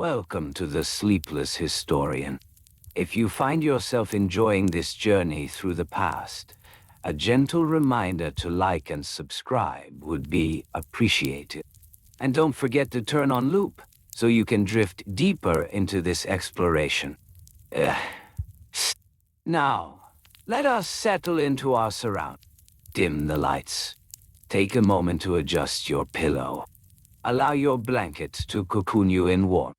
Welcome to the Sleepless Historian. If you find yourself enjoying this journey through the past, a gentle reminder to like and subscribe would be appreciated. And don't forget to turn on loop so you can drift deeper into this exploration. Ugh. Now, let us settle into our surroundings. Dim the lights. Take a moment to adjust your pillow. Allow your blanket to cocoon you in warmth.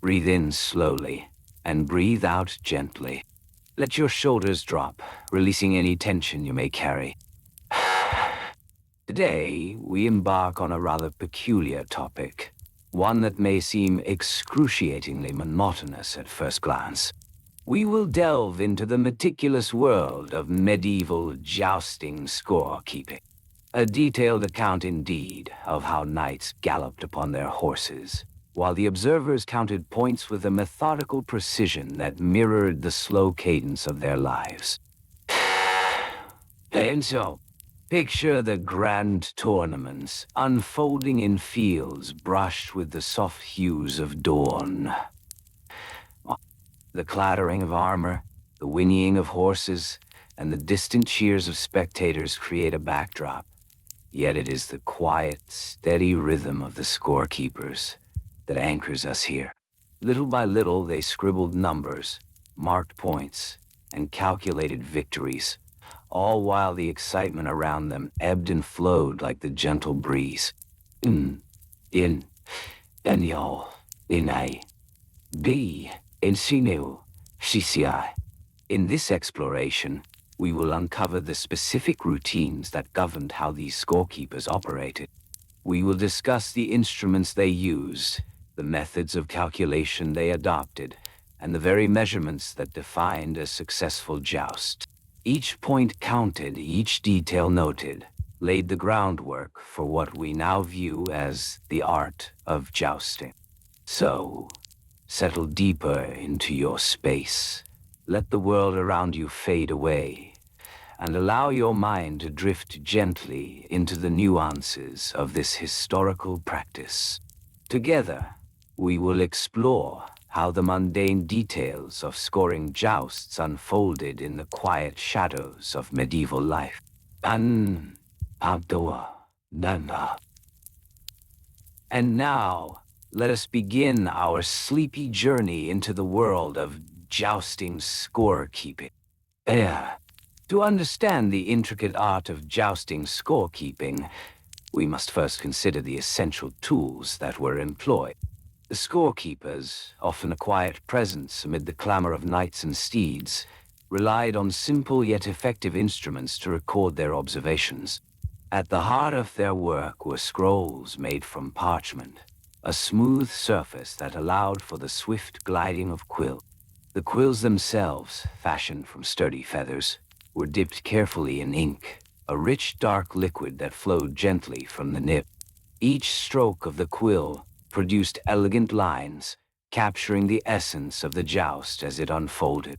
Breathe in slowly and breathe out gently. Let your shoulders drop, releasing any tension you may carry. Today, we embark on a rather peculiar topic, one that may seem excruciatingly monotonous at first glance. We will delve into the meticulous world of medieval jousting scorekeeping. A detailed account indeed of how knights galloped upon their horses, while the observers counted points with a methodical precision that mirrored the slow cadence of their lives. And so, picture the grand tournaments unfolding in fields brushed with the soft hues of dawn. The clattering of armor, the whinnying of horses, and the distant cheers of spectators create a backdrop. Yet it is the quiet, steady rhythm of the scorekeepers that anchors us here. Little by little, they scribbled numbers, marked points, and calculated victories, all while the excitement around them ebbed and flowed like the gentle breeze. In, Daniel, Inai, B, Insineu, Sisi. In this exploration, we will uncover the specific routines that governed how these scorekeepers operated. We will discuss the instruments they used, the methods of calculation they adopted, and the very measurements that defined a successful joust. Each point counted, each detail noted, laid the groundwork for what we now view as the art of jousting. So, settle deeper into your space. Let the world around you fade away, and allow your mind to drift gently into the nuances of this historical practice. Together, we will explore how the mundane details of scoring jousts unfolded in the quiet shadows of medieval life. And now, let us begin our sleepy journey into the world of jousting scorekeeping. To understand the intricate art of jousting scorekeeping, we must first consider the essential tools that were employed. The scorekeepers, often a quiet presence amid the clamor of knights and steeds, relied on simple yet effective instruments to record their observations. At the heart of their work were scrolls made from parchment, a smooth surface that allowed for the swift gliding of quills. The quills themselves, fashioned from sturdy feathers, were dipped carefully in ink, a rich dark liquid that flowed gently from the nib. Each stroke of the quill produced elegant lines, capturing the essence of the joust as it unfolded.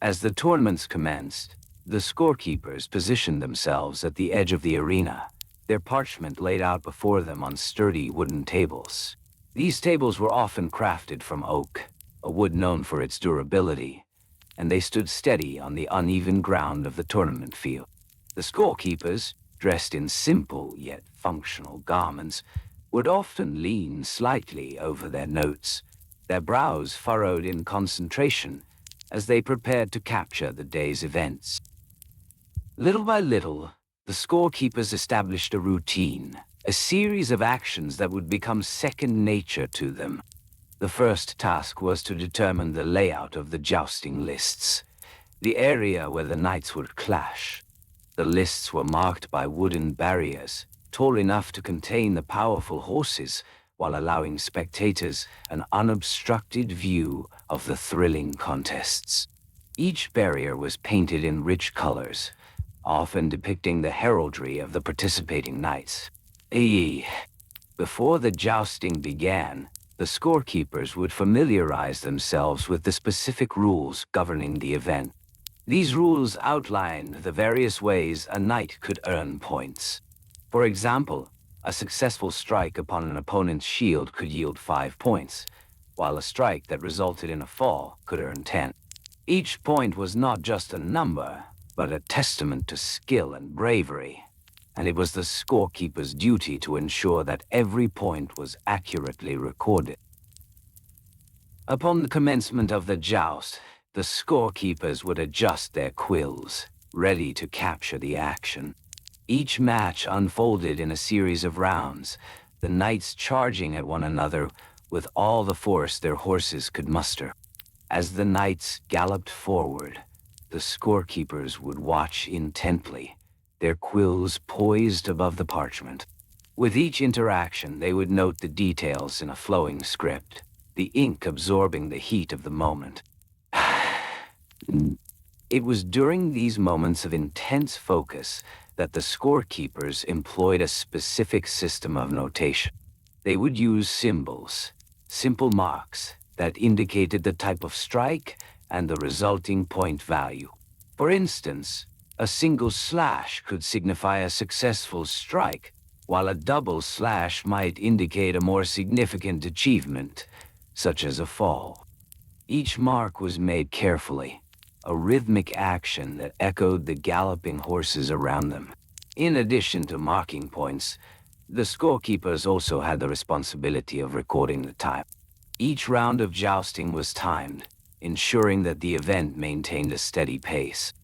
As the tournaments commenced, the scorekeepers positioned themselves at the edge of the arena, their parchment laid out before them on sturdy wooden tables. These tables were often crafted from oak, a wood known for its durability, and they stood steady on the uneven ground of the tournament field. The scorekeepers, dressed in simple yet functional garments, would often lean slightly over their notes, their brows furrowed in concentration as they prepared to capture the day's events. Little by little, the scorekeepers established a routine, a series of actions that would become second nature to them. The first task was to determine the layout of the jousting lists, the area where the knights would clash. The lists were marked by wooden barriers, tall enough to contain the powerful horses, while allowing spectators an unobstructed view of the thrilling contests. Each barrier was painted in rich colors, often depicting the heraldry of the participating knights. Before the jousting began, the scorekeepers would familiarize themselves with the specific rules governing the event. These rules outlined the various ways a knight could earn points. For example, A successful strike upon an opponent's shield could yield 5 points, while a strike that resulted in a fall could earn 10. Each point was not just a number, but a testament to skill and bravery, and it was the scorekeeper's duty to ensure that every point was accurately recorded. Upon the commencement of the joust, the scorekeepers would adjust their quills, ready to capture the action. Each match unfolded in a series of rounds, the knights charging at one another with all the force their horses could muster. As the knights galloped forward, the scorekeepers would watch intently, their quills poised above the parchment. With each interaction, they would note the details in a flowing script, the ink absorbing the heat of the moment. It was during these moments of intense focus that the scorekeepers employed a specific system of notation. They would use symbols, simple marks, that indicated the type of strike and the resulting point value. For instance, a single slash could signify a successful strike, while a double slash might indicate a more significant achievement, such as a fall. Each mark was made carefully, a rhythmic action that echoed the galloping horses around them. In addition to marking points, the scorekeepers also had the responsibility of recording the time. Each round of jousting was timed, ensuring that the event maintained a steady pace.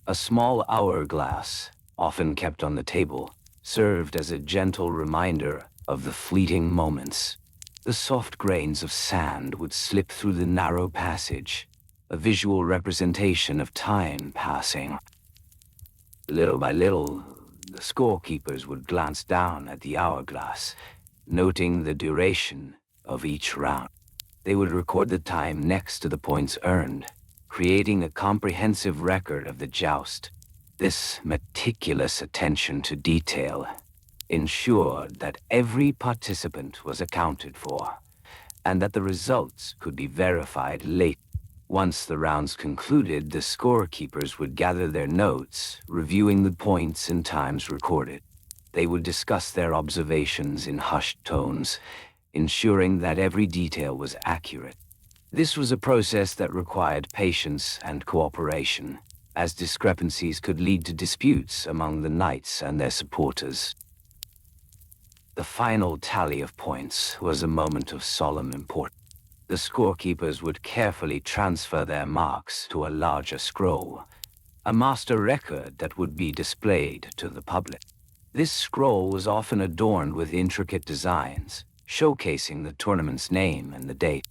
A small hourglass, often kept on the table, served as a gentle reminder of the fleeting moments. The soft grains of sand would slip through the narrow passage, a visual representation of time passing. Little by little, the scorekeepers would glance down at the hourglass, noting the duration of each round. They would record the time next to the points earned, creating a comprehensive record of the joust. This meticulous attention to detail ensured that every participant was accounted for, and that the results could be verified later. Once the rounds concluded, the scorekeepers would gather their notes, reviewing the points and times recorded. They would discuss their observations in hushed tones, ensuring that every detail was accurate. This was a process that required patience and cooperation, as discrepancies could lead to disputes among the knights and their supporters. The final tally of points was a moment of solemn importance. The scorekeepers would carefully transfer their marks to a larger scroll, a master record that would be displayed to the public. This scroll was often adorned with intricate designs, showcasing the tournament's name and the date.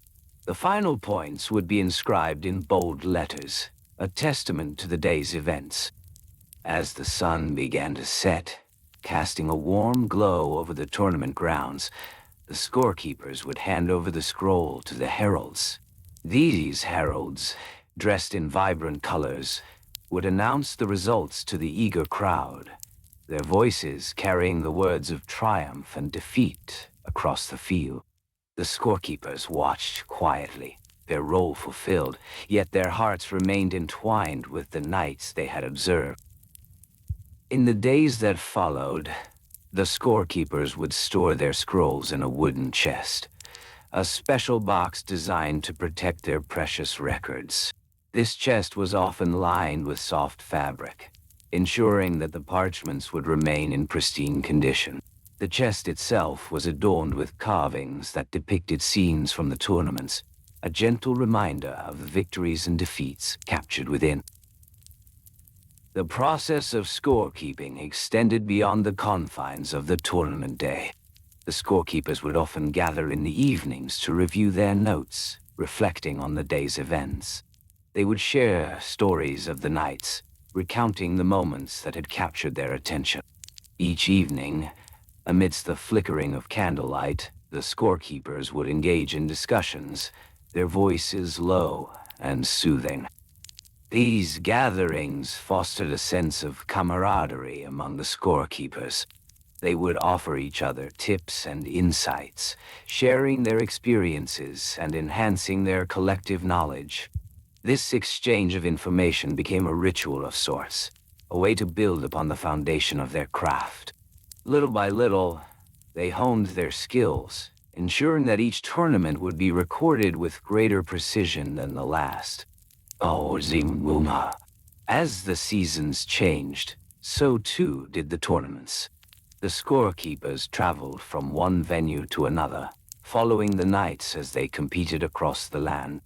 The final points would be inscribed in bold letters, a testament to the day's events. As the sun began to set, casting a warm glow over the tournament grounds, the scorekeepers would hand over the scroll to the heralds. These heralds, dressed in vibrant colors, would announce the results to the eager crowd, their voices carrying the words of triumph and defeat across the field. The scorekeepers watched quietly, their role fulfilled, yet their hearts remained entwined with the knights they had observed. In the days that followed, the scorekeepers would store their scrolls in a wooden chest, a special box designed to protect their precious records. This chest was often lined with soft fabric, ensuring that the parchments would remain in pristine condition. The chest itself was adorned with carvings that depicted scenes from the tournaments, a gentle reminder of the victories and defeats captured within. The process of scorekeeping extended beyond the confines of the tournament day. The scorekeepers would often gather in the evenings to review their notes, reflecting on the day's events. They would share stories of the knights, recounting the moments that had captured their attention. Each evening, amidst the flickering of candlelight, the scorekeepers would engage in discussions, their voices low and soothing. These gatherings fostered a sense of camaraderie among the scorekeepers. They would offer each other tips and insights, sharing their experiences and enhancing their collective knowledge. This exchange of information became a ritual of sorts, a way to build upon the foundation of their craft. Little by little, They honed their skills, ensuring that each tournament would be recorded with greater precision than the last. Oh, Zimuma. As the seasons changed, so too did the tournaments. The scorekeepers traveled from one venue to another, following the knights as they competed across the land.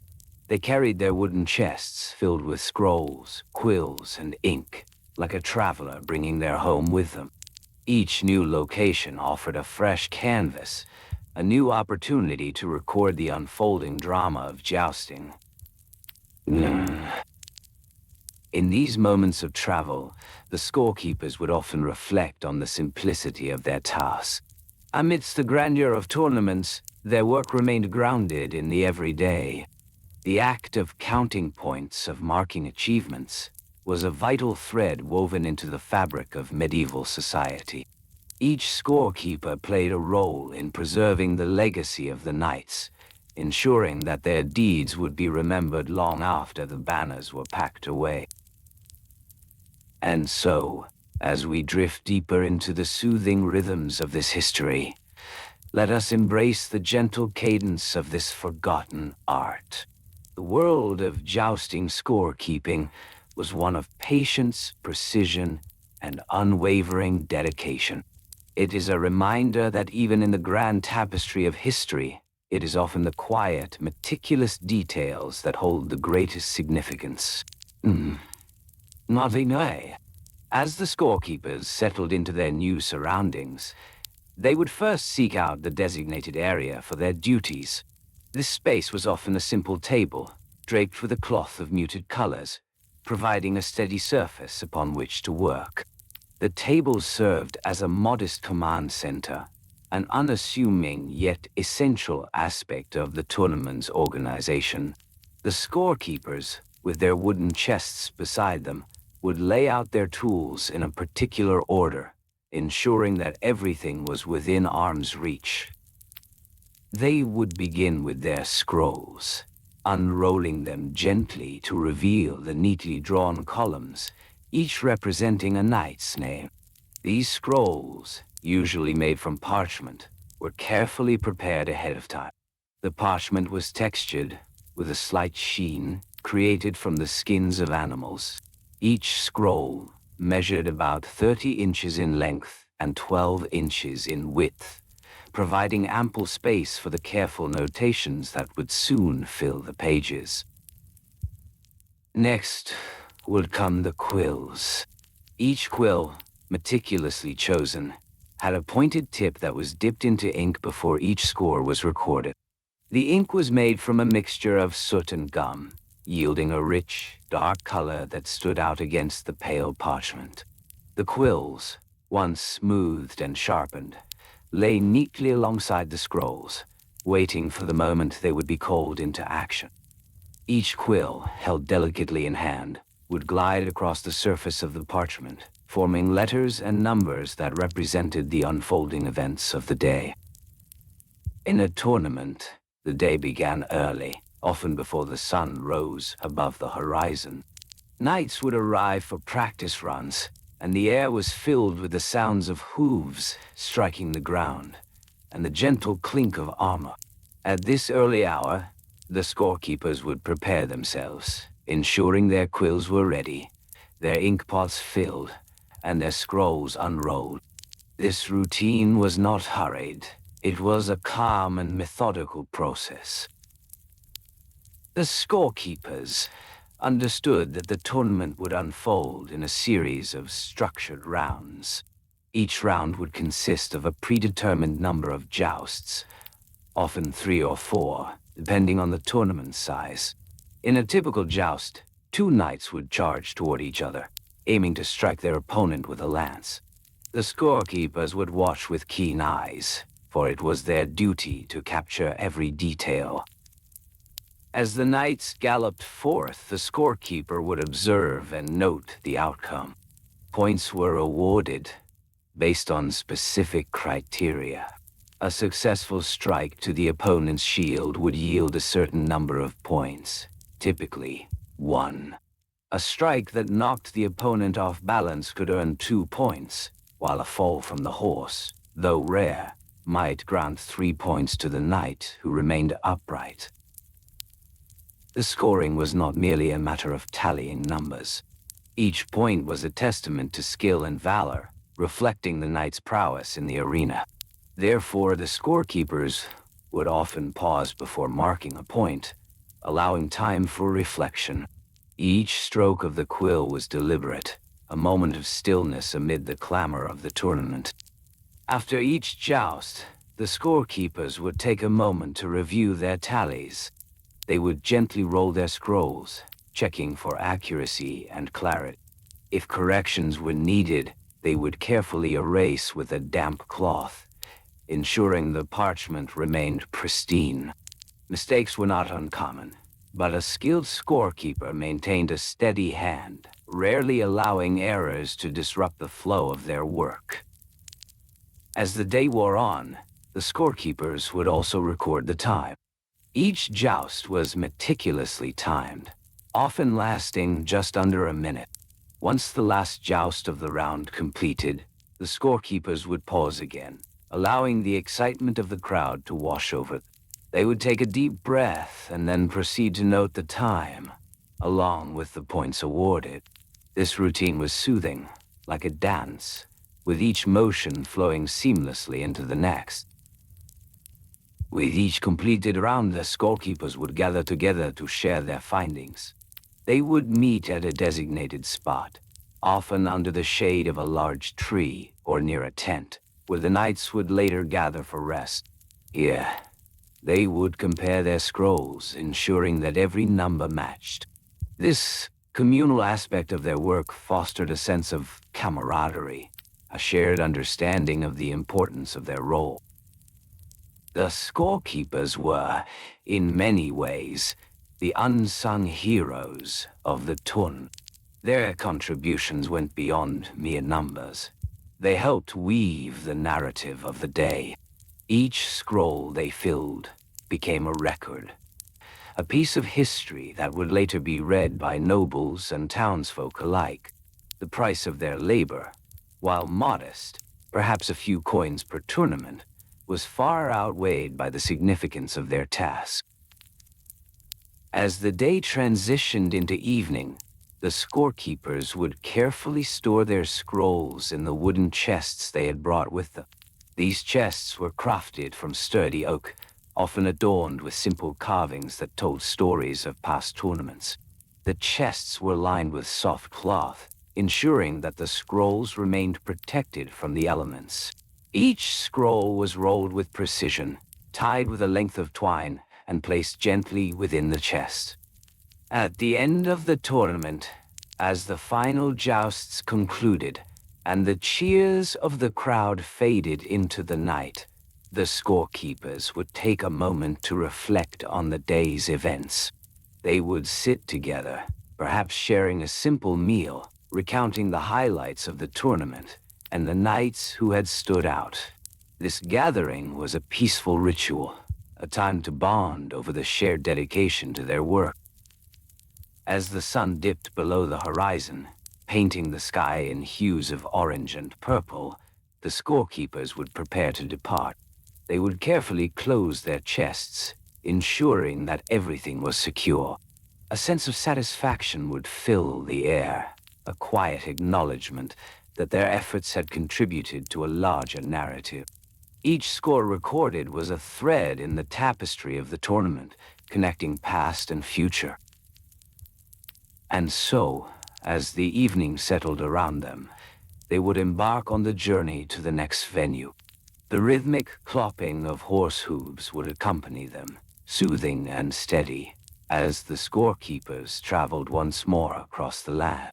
They carried their wooden chests filled with scrolls, quills, and ink, like a traveler bringing their home with them. Each new location offered a fresh canvas, a new opportunity to record the unfolding drama of jousting. In these moments of travel, the scorekeepers would often reflect on the simplicity of their task. Amidst the grandeur of tournaments, their work remained grounded in the everyday. The act of counting points, of marking achievements, was a vital thread woven into the fabric of medieval society. Each scorekeeper played a role in preserving the legacy of the knights, ensuring that their deeds would be remembered long after the banners were packed away. And so, as we drift deeper into the soothing rhythms of this history, let us embrace the gentle cadence of this forgotten art. The world of jousting scorekeeping was one of patience, precision, and unwavering dedication. It is a reminder that even in the grand tapestry of history, it is often the quiet, meticulous details that hold the greatest significance. Marvinay. As the scorekeepers settled into their new surroundings, they would first seek out the designated area for their duties. This space was often a simple table, draped with a cloth of muted colors, providing a steady surface upon which to work. The table served as a modest command center, an unassuming yet essential aspect of the tournament's organization. The scorekeepers, with their wooden chests beside them, would lay out their tools in a particular order, ensuring that everything was within arm's reach. They would begin with their scrolls, unrolling them gently to reveal the neatly drawn columns, each representing a knight's name. These scrolls, usually made from parchment, were carefully prepared ahead of time. The parchment was textured, with a slight sheen, created from the skins of animals. Each scroll measured about 30 inches in length and 12 inches in width, providing ample space for the careful notations that would soon fill the pages. Next would come the quills. Each quill, meticulously chosen, had a pointed tip that was dipped into ink before each score was recorded. The ink was made from a mixture of soot and gum, yielding a rich, dark color that stood out against the pale parchment. The quills, once smoothed and sharpened, lay neatly alongside the scrolls, waiting for the moment they would be called into action. Each quill, held delicately in hand, would glide across the surface of the parchment, forming letters and numbers that represented the unfolding events of the day. In a tournament, the day began early, often before the sun rose above the horizon. Knights would arrive for practice runs, and the air was filled with the sounds of hooves striking the ground, and the gentle clink of armor. At this early hour, the scorekeepers would prepare themselves, ensuring their quills were ready, their inkpots filled, and their scrolls unrolled. This routine was not hurried. It was a calm and methodical process. The scorekeepers understood that the tournament would unfold in a series of structured rounds. Each round would consist of a predetermined number of jousts, often 3 or 4, depending on the tournament's size. In a typical joust, 2 knights would charge toward each other, aiming to strike their opponent with a lance. The scorekeepers would watch with keen eyes, for it was their duty to capture every detail. As the knights galloped forth, the scorekeeper would observe and note the outcome. Points were awarded based on specific criteria. A successful strike to the opponent's shield would yield a certain number of points, typically 1. A strike that knocked the opponent off balance could earn 2 points, while a fall from the horse, though rare, might grant 3 points to the knight who remained upright. The scoring was not merely a matter of tallying numbers. Each point was a testament to skill and valor, reflecting the knight's prowess in the arena. Therefore, the scorekeepers would often pause before marking a point, allowing time for reflection. Each stroke of the quill was deliberate, a moment of stillness amid the clamor of the tournament. After each joust, the scorekeepers would take a moment to review their tallies. They would gently roll their scrolls, checking for accuracy and clarity. If corrections were needed, they would carefully erase with a damp cloth, ensuring the parchment remained pristine. Mistakes were not uncommon, but a skilled scorekeeper maintained a steady hand, rarely allowing errors to disrupt the flow of their work. As the day wore on, the scorekeepers would also record the time. Each joust was meticulously timed, often lasting just under a minute. Once the last joust of the round completed, the scorekeepers would pause again, allowing the excitement of the crowd to wash over them. They would take a deep breath and then proceed to note the time, along with the points awarded. This routine was soothing, like a dance, with each motion flowing seamlessly into the next. With each completed round, the scorekeepers would gather together to share their findings. They would meet at a designated spot, often under the shade of a large tree or near a tent, where the knights would later gather for rest. Here, they would compare their scrolls, ensuring that every number matched. This communal aspect of their work fostered a sense of camaraderie, a shared understanding of the importance of their role. The scorekeepers were, in many ways, the unsung heroes of the tournament. Their contributions went beyond mere numbers. They helped weave the narrative of the day. Each scroll they filled became a record, a piece of history that would later be read by nobles and townsfolk alike. The price of their labor, while modest, perhaps a few coins per tournament, was far outweighed by the significance of their task. As the day transitioned into evening, the scorekeepers would carefully store their scrolls in the wooden chests they had brought with them. These chests were crafted from sturdy oak, often adorned with simple carvings that told stories of past tournaments. The chests were lined with soft cloth, ensuring that the scrolls remained protected from the elements. Each scroll was rolled with precision, tied with a length of twine, and placed gently within the chest. At the end of the tournament, as the final jousts concluded, and the cheers of the crowd faded into the night, the scorekeepers would take a moment to reflect on the day's events. They would sit together, perhaps sharing a simple meal, recounting the highlights of the tournament and the knights who had stood out. This gathering was a peaceful ritual, a time to bond over the shared dedication to their work. As the sun dipped below the horizon, painting the sky in hues of orange and purple, the scorekeepers would prepare to depart. They would carefully close their chests, ensuring that everything was secure. A sense of satisfaction would fill the air, a quiet acknowledgement that their efforts had contributed to a larger narrative. Each score recorded was a thread in the tapestry of the tournament, connecting past and future. And so, as the evening settled around them, they would embark on the journey to the next venue. The rhythmic clopping of horse hooves would accompany them, soothing and steady, as the scorekeepers traveled once more across the land.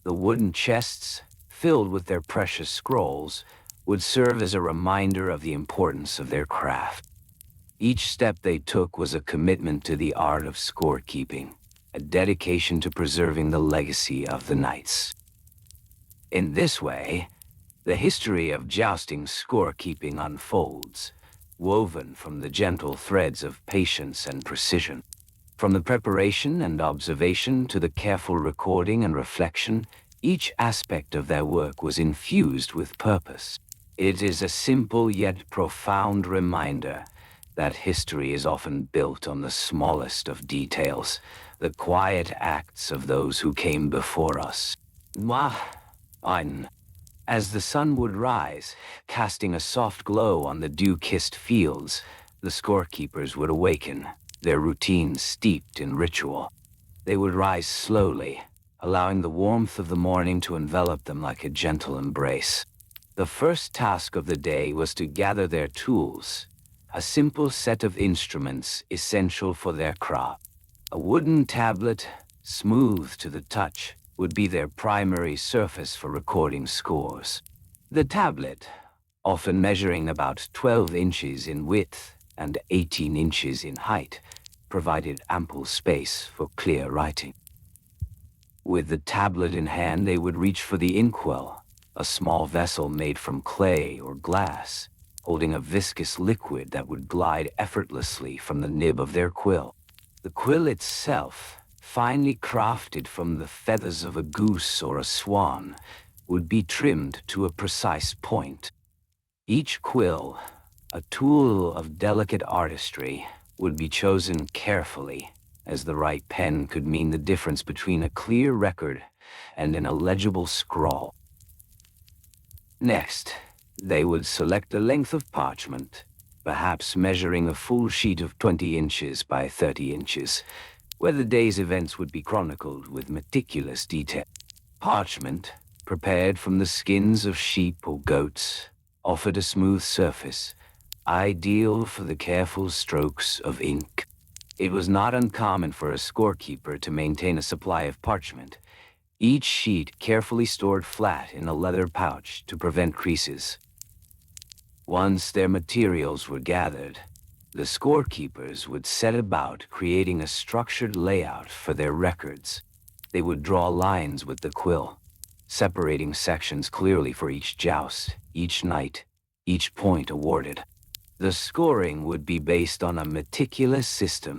The wooden chests, filled with their precious scrolls, would serve as a reminder of the importance of their craft. Each step they took was a commitment to the art of scorekeeping, a dedication to preserving the legacy of the knights. In this way, the history of jousting scorekeeping unfolds, woven from the gentle threads of patience and precision. From the preparation and observation to the careful recording and reflection, each aspect of their work was infused with purpose. It is a simple yet profound reminder that history is often built on the smallest of details, the quiet acts of those who came before us. Ein. As the sun would rise, casting a soft glow on the dew-kissed fields, the scorekeepers would awaken, their routines steeped in ritual. They would rise slowly, allowing the warmth of the morning to envelop them like a gentle embrace. The first task of the day was to gather their tools, a simple set of instruments essential for their craft. A wooden tablet, smooth to the touch, would be their primary surface for recording scores. The tablet, often measuring about 12 inches in width and 18 inches in height, provided ample space for clear writing. With the tablet in hand, they would reach for the inkwell, a small vessel made from clay or glass, holding a viscous liquid that would glide effortlessly from the nib of their quill. The quill itself, finely crafted from the feathers of a goose or a swan, would be trimmed to a precise point. Each quill, a tool of delicate artistry, would be chosen carefully, as the right pen could mean the difference between a clear record and an illegible scrawl. Next, they would select a length of parchment, perhaps measuring a full sheet of 20 inches by 30 inches, where the day's events would be chronicled with meticulous detail. Parchment, prepared from the skins of sheep or goats, offered a smooth surface, ideal for the careful strokes of ink. It was not uncommon for a scorekeeper to maintain a supply of parchment, each sheet carefully stored flat in a leather pouch to prevent creases. Once their materials were gathered, the scorekeepers would set about creating a structured layout for their records. They would draw lines with the quill, separating sections clearly for each joust, each knight, each point awarded. The scoring would be based on a meticulous system.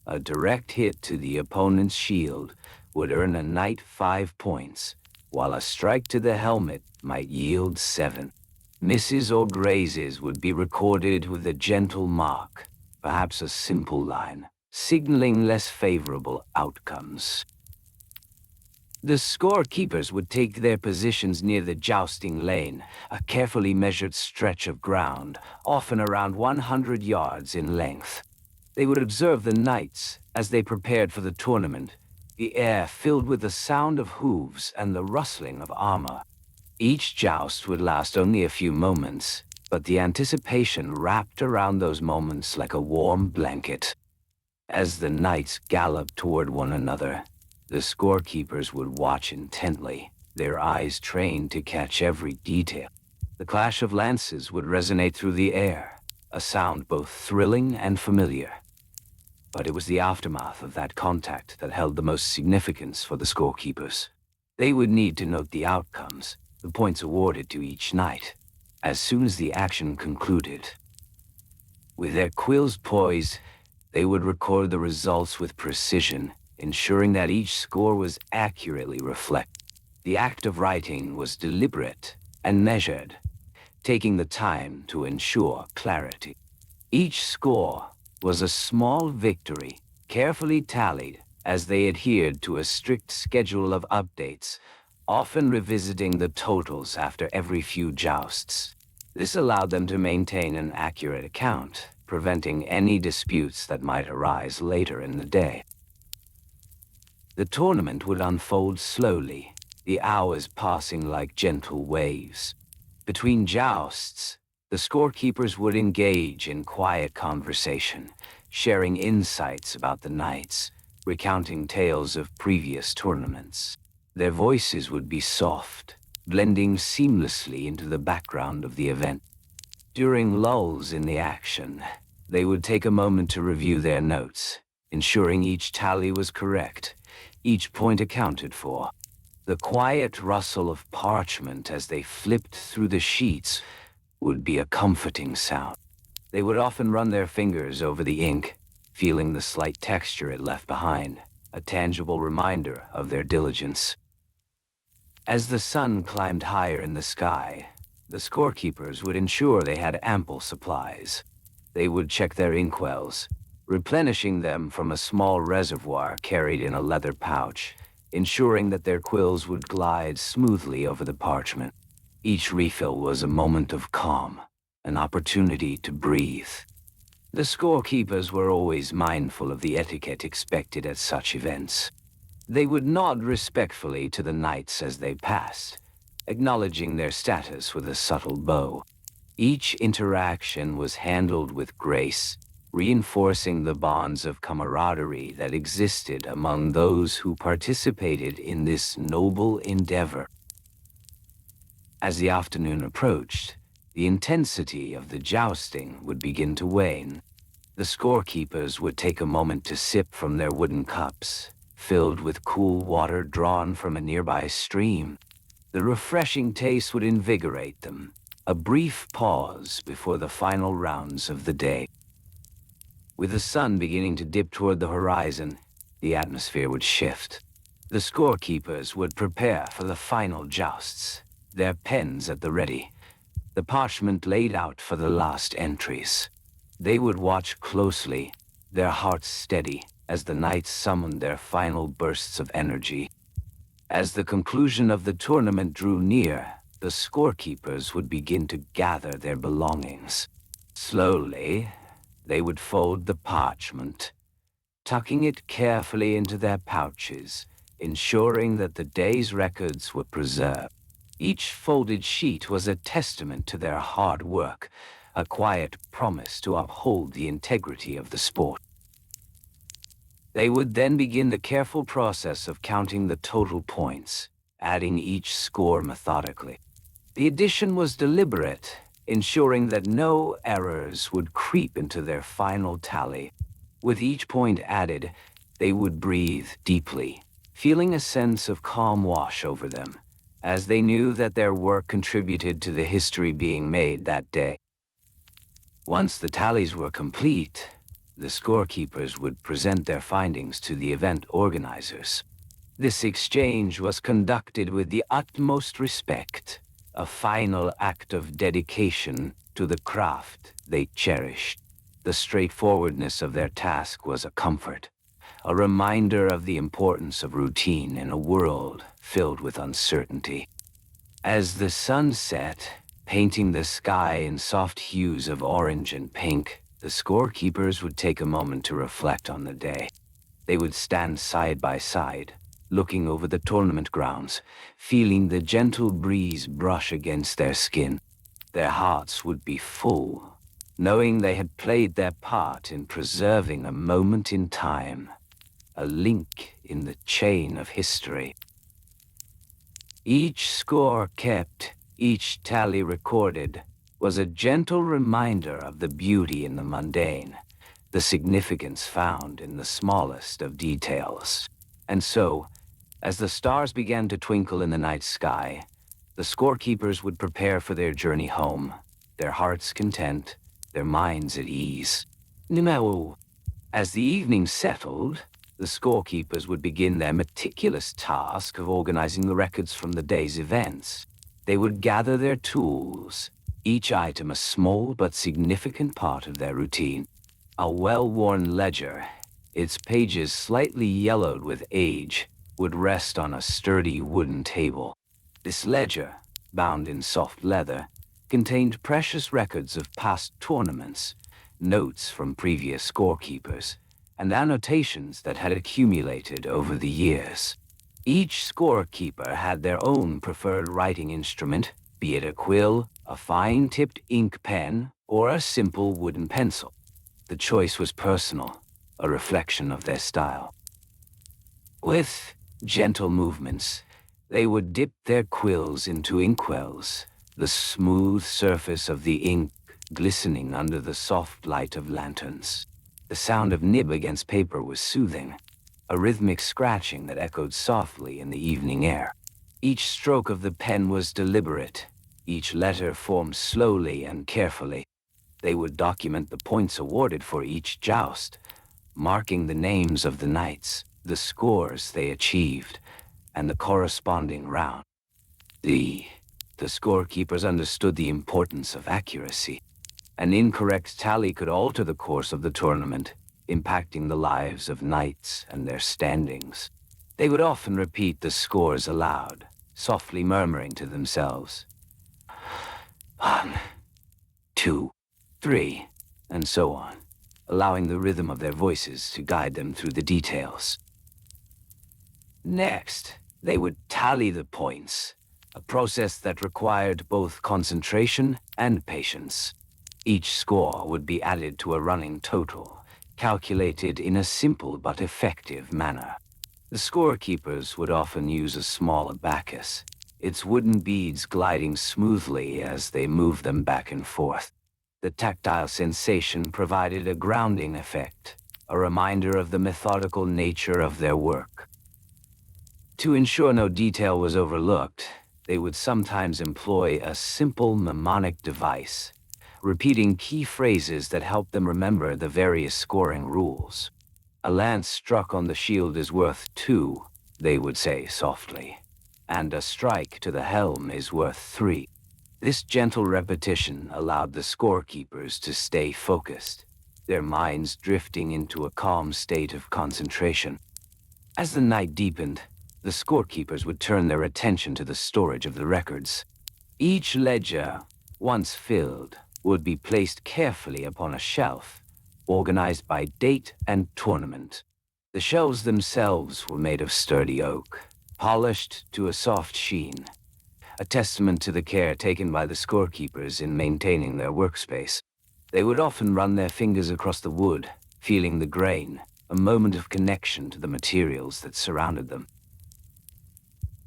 A direct hit to the opponent's shield would earn a knight 5 points, while a strike to the helmet might yield 7. Misses or grazes would be recorded with a gentle mark, perhaps a simple line, signaling less favorable outcomes. The scorekeepers would take their positions near the jousting lane, a carefully measured stretch of ground, often around 100 yards in length. They would observe the knights as they prepared for the tournament, the air filled with the sound of hooves and the rustling of armor. Each joust would last only a few moments, but the anticipation wrapped around those moments like a warm blanket. As the knights galloped toward one another, the scorekeepers would watch intently, their eyes trained to catch every detail. The clash of lances would resonate through the air, a sound both thrilling and familiar. But it was the aftermath of that contact that held the most significance for the scorekeepers. They would need to note the outcomes, the points awarded to each knight, as soon as the action concluded. With their quills poised, they would record the results with precision, ensuring that each score was accurately reflected. The act of writing was deliberate and measured, taking the time to ensure clarity. Each score was a small victory, carefully tallied as they adhered to a strict schedule of updates, often revisiting the totals after every few jousts. This allowed them to maintain an accurate account, preventing any disputes that might arise later in the day. The tournament would unfold slowly, the hours passing like gentle waves. Between jousts, the scorekeepers would engage in quiet conversation, sharing insights about the knights, recounting tales of previous tournaments. Their voices would be soft, blending seamlessly into the background of the event. During lulls in the action, they would take a moment to review their notes, ensuring each tally was correct, each point accounted for. The quiet rustle of parchment as they flipped through the sheets would be a comforting sound. They would often run their fingers over the ink, feeling the slight texture it left behind, a tangible reminder of their diligence. As the sun climbed higher in the sky, The scorekeepers would ensure they had ample supplies. They would check their inkwells, replenishing them from a small reservoir carried in a leather pouch, ensuring that their quills would glide smoothly over the parchment. Each refill was a moment of calm, an opportunity to breathe. The scorekeepers were always mindful of the etiquette expected at such events. They would nod respectfully to the knights as they passed, acknowledging their status with a subtle bow. Each interaction was handled with grace, reinforcing the bonds of camaraderie that existed among those who participated in this noble endeavor. As the afternoon approached, the intensity of the jousting would begin to wane. The scorekeepers would take a moment to sip from their wooden cups, filled with cool water drawn from a nearby stream. The refreshing taste would invigorate them, a brief pause before the final rounds of the day. With the sun beginning to dip toward the horizon, the atmosphere would shift. The scorekeepers would prepare for the final jousts, their pens at the ready, the parchment laid out for the last entries. They would watch closely, their hearts steady, as the knights summoned their final bursts of energy. As the conclusion of the tournament drew near, the scorekeepers would begin to gather their belongings. Slowly, they would fold the parchment, tucking it carefully into their pouches, ensuring that the day's records were preserved. Each folded sheet was a testament to their hard work, a quiet promise to uphold the integrity of the sport. They would then begin the careful process of counting the total points, adding each score methodically. The addition was deliberate, ensuring that no errors would creep into their final tally. With each point added, they would breathe deeply, feeling a sense of calm wash over them, as they knew that their work contributed to the history being made that day. Once the tallies were complete, the scorekeepers would present their findings to the event organizers. This exchange was conducted with the utmost respect, a final act of dedication to the craft they cherished. The straightforwardness of their task was a comfort, a reminder of the importance of routine in a world filled with uncertainty. As the sun set, painting the sky in soft hues of orange and pink, the scorekeepers would take a moment to reflect on the day. They would stand side by side, looking over the tournament grounds, feeling the gentle breeze brush against their skin. Their hearts would be full, knowing they had played their part in preserving a moment in time, a link in the chain of history. Each score kept, each tally recorded, was a gentle reminder of the beauty in the mundane, the significance found in the smallest of details. And so, as the stars began to twinkle in the night sky, the scorekeepers would prepare for their journey home, their hearts content, their minds at ease. Now, as the evening settled, the scorekeepers would begin their meticulous task of organizing the records from the day's events. They would gather their tools, each item a small but significant part of their routine. A well-worn ledger, its pages slightly yellowed with age, would rest on a sturdy wooden table. This ledger, bound in soft leather, contained precious records of past tournaments, notes from previous scorekeepers, and annotations that had accumulated over the years. Each scorekeeper had their own preferred writing instrument, be it a quill, a fine-tipped ink pen, or a simple wooden pencil. The choice was personal, a reflection of their style. With gentle movements, they would dip their quills into inkwells, the smooth surface of the ink glistening under the soft light of lanterns. The sound of nib against paper was soothing, a rhythmic scratching that echoed softly in the evening air. Each stroke of the pen was deliberate, each letter formed slowly and carefully. They would document the points awarded for each joust, marking the names of the knights, the scores they achieved, and the corresponding round. The The scorekeepers understood the importance of accuracy. An incorrect tally could alter the course of the tournament, impacting the lives of knights and their standings. They would often repeat the scores aloud, softly murmuring to themselves. 1, 2, 3, and so on, allowing the rhythm of their voices to guide them through the details. Next, they would tally the points, a process that required both concentration and patience. Each score would be added to a running total, calculated in a simple but effective manner. The scorekeepers would often use a small abacus, its wooden beads gliding smoothly as they moved them back and forth. The tactile sensation provided a grounding effect, a reminder of the methodical nature of their work. To ensure no detail was overlooked, they would sometimes employ a simple mnemonic device, repeating key phrases that helped them remember the various scoring rules. A lance struck on the shield is worth 2, they would say softly, and a strike to the helm is worth 3. This gentle repetition allowed the scorekeepers to stay focused, their minds drifting into a calm state of concentration. As the night deepened, the scorekeepers would turn their attention to the storage of the records. Each ledger, once filled, would be placed carefully upon a shelf, organized by date and tournament. The shelves themselves were made of sturdy oak, polished to a soft sheen, a testament to the care taken by the scorekeepers in maintaining their workspace. They would often run their fingers across the wood, feeling the grain, a moment of connection to the materials that surrounded them.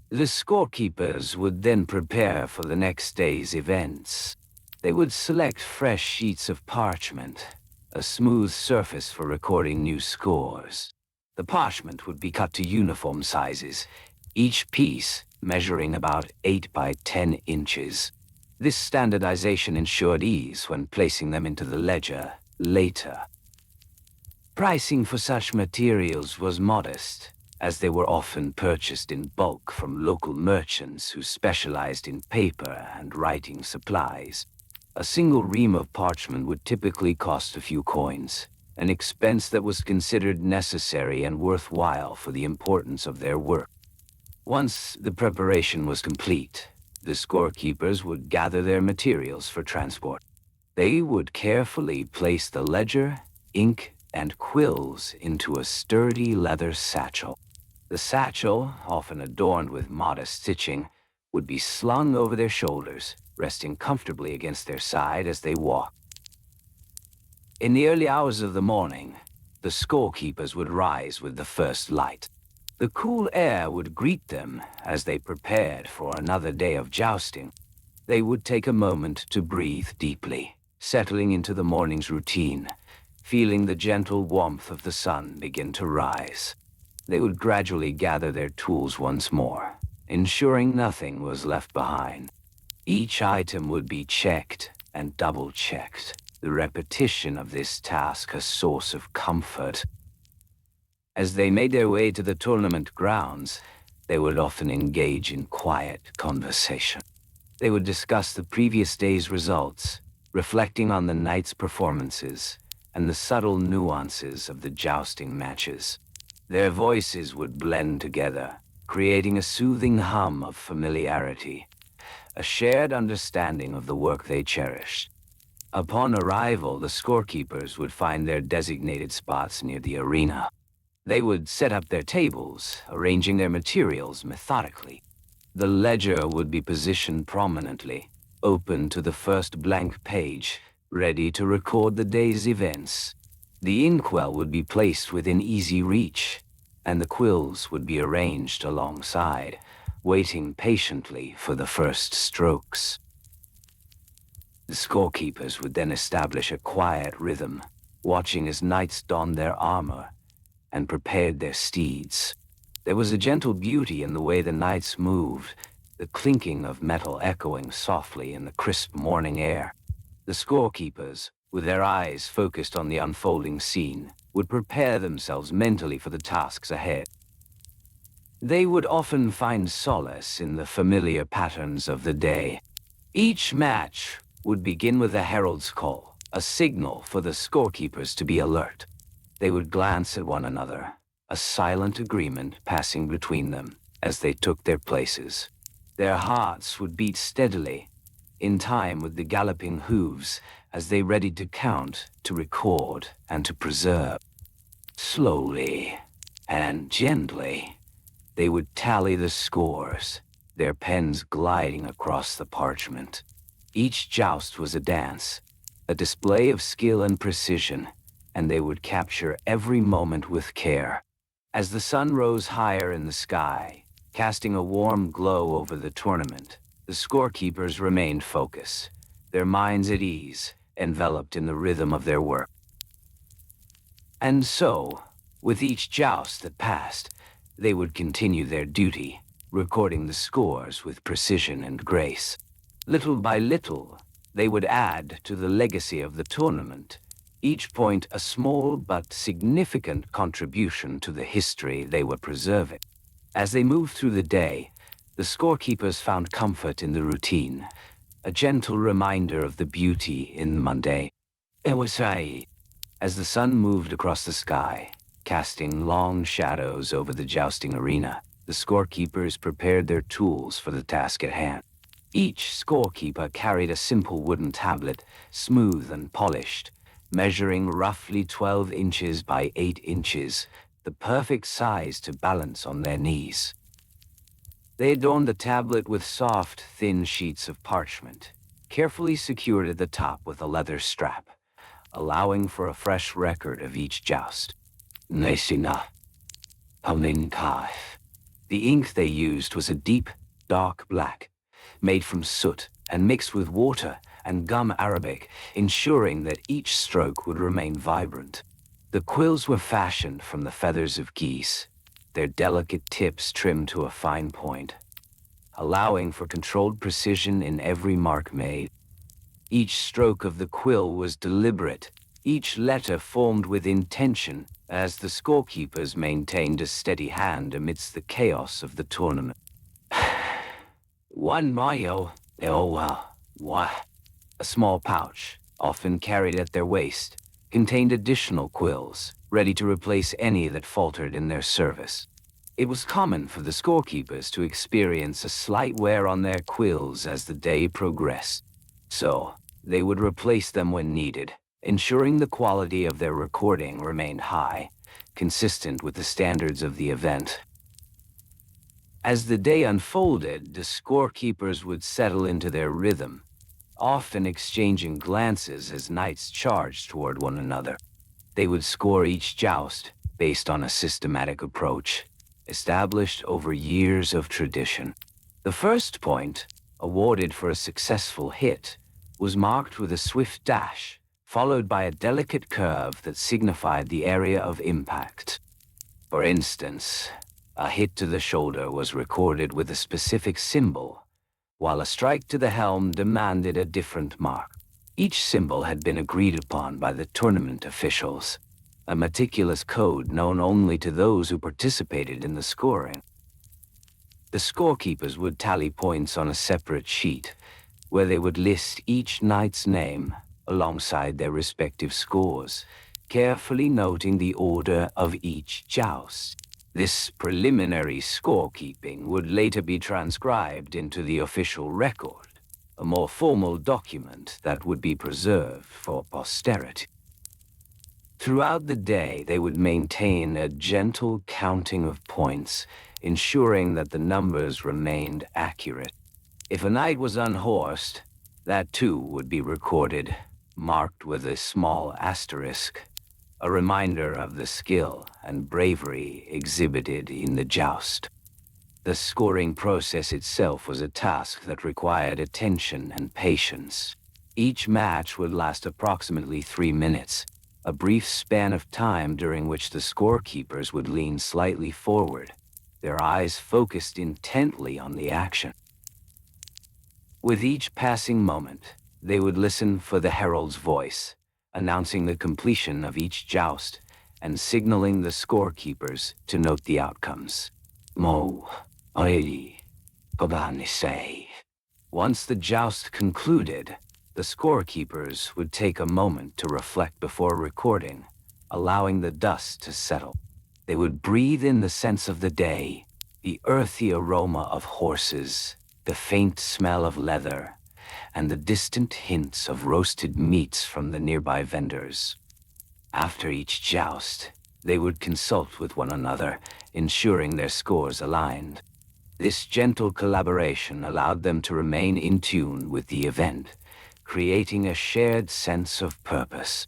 The scorekeepers would then prepare for the next day's events. They would select fresh sheets of parchment, a smooth surface for recording new scores. The parchment would be cut to uniform sizes, each piece measuring about 8 by 10 inches. This standardization ensured ease when placing them into the ledger later. Pricing for such materials was modest, as they were often purchased in bulk from local merchants who specialized in paper and writing supplies. A single ream of parchment would typically cost a few coins, an expense that was considered necessary and worthwhile for the importance of their work. Once the preparation was complete, the scorekeepers would gather their materials for transport. They would carefully place the ledger, ink, and quills into a sturdy leather satchel. The satchel, often adorned with modest stitching, would be slung over their shoulders, resting comfortably against their side as they walked. In the early hours of the morning, the scorekeepers would rise with the first light. The cool air would greet them as they prepared for another day of jousting. They would take a moment to breathe deeply, settling into the morning's routine, feeling the gentle warmth of the sun begin to rise. They would gradually gather their tools once more, ensuring nothing was left behind. Each item would be checked and double-checked, the repetition of this task a source of comfort. As they made their way to the tournament grounds, they would often engage in quiet conversation. They would discuss the previous day's results, reflecting on the night's performances and the subtle nuances of the jousting matches. Their voices would blend together, creating a soothing hum of familiarity, a shared understanding of the work they cherished. Upon arrival, the scorekeepers would find their designated spots near the arena. They would set up their tables, arranging their materials methodically. The ledger would be positioned prominently, open to the first blank page, ready to record the day's events. The inkwell would be placed within easy reach, and the quills would be arranged alongside, waiting patiently for the first strokes. The scorekeepers would then establish a quiet rhythm, watching as knights donned their armor and prepared their steeds. There was a gentle beauty in the way the knights moved, the clinking of metal echoing softly in the crisp morning air. The scorekeepers, with their eyes focused on the unfolding scene, would prepare themselves mentally for the tasks ahead. They would often find solace in the familiar patterns of the day. Each match would begin with a herald's call, a signal for the scorekeepers to be alert. They would glance at one another, a silent agreement passing between them as they took their places. Their hearts would beat steadily, in time with the galloping hooves as they readied to count, to record, and to preserve. Slowly and gently, they would tally the scores, their pens gliding across the parchment. Each joust was a dance, a display of skill and precision, and they would capture every moment with care. As the sun rose higher in the sky, casting a warm glow over the tournament, the scorekeepers remained focused, their minds at ease, enveloped in the rhythm of their work. And so, with each joust that passed, they would continue their duty, recording the scores with precision and grace. Little by little, they would add to the legacy of the tournament, each point a small but significant contribution to the history they were preserving. As they moved through the day, the scorekeepers found comfort in the routine, a gentle reminder of the beauty in the mundane. As the sun moved across the sky, casting long shadows over the jousting arena, the scorekeepers prepared their tools for the task at hand. Each scorekeeper carried a simple wooden tablet, smooth and polished, measuring roughly 12 inches by 8 inches, the perfect size to balance on their knees. They adorned the tablet with soft, thin sheets of parchment, carefully secured at the top with a leather strap, allowing for a fresh record of each joust. The ink they used was a deep, dark black, made from soot and mixed with water and gum arabic, ensuring that each stroke would remain vibrant. The quills were fashioned from the feathers of geese, their delicate tips trimmed to a fine point, allowing for controlled precision in every mark made. Each stroke of the quill was deliberate, each letter formed with intention, as the scorekeepers maintained a steady hand amidst the chaos of the tournament. One mayo, a small pouch, often carried at their waist, contained additional quills, ready to replace any that faltered in their service. It was common for the scorekeepers to experience a slight wear on their quills as the day progressed, so they would replace them when needed, ensuring the quality of their recording remained high, consistent with the standards of the event. As the day unfolded, the scorekeepers would settle into their rhythm, often exchanging glances as knights charged toward one another. They would score each joust based on a systematic approach, established over years of tradition. The first point, awarded for a successful hit, was marked with a swift dash, followed by a delicate curve that signified the area of impact. For instance, a hit to the shoulder was recorded with a specific symbol, while a strike to the helm demanded a different mark. Each symbol had been agreed upon by the tournament officials, a meticulous code known only to those who participated in the scoring. The scorekeepers would tally points on a separate sheet, where they would list each knight's name alongside their respective scores, carefully noting the order of each joust. This preliminary scorekeeping would later be transcribed into the official record, a more formal document that would be preserved for posterity. Throughout the day, they would maintain a gentle counting of points, ensuring that the numbers remained accurate. If a knight was unhorsed, that too would be recorded, marked with a small asterisk, a reminder of the skill and bravery exhibited in the joust. The scoring process itself was a task that required attention and patience. Each match would last approximately 3 minutes, a brief span of time during which the scorekeepers would lean slightly forward, their eyes focused intently on the action. With each passing moment, they would listen for the herald's voice, announcing the completion of each joust and signaling the scorekeepers to note the outcomes. Mo, Oedi, Pabanise. Once the joust concluded, the scorekeepers would take a moment to reflect before recording, allowing the dust to settle. They would breathe in the sense of the day, the earthy aroma of horses, the faint smell of leather, and the distant hints of roasted meats from the nearby vendors. After each joust, they would consult with one another, ensuring their scores aligned. This gentle collaboration allowed them to remain in tune with the event, creating a shared sense of purpose.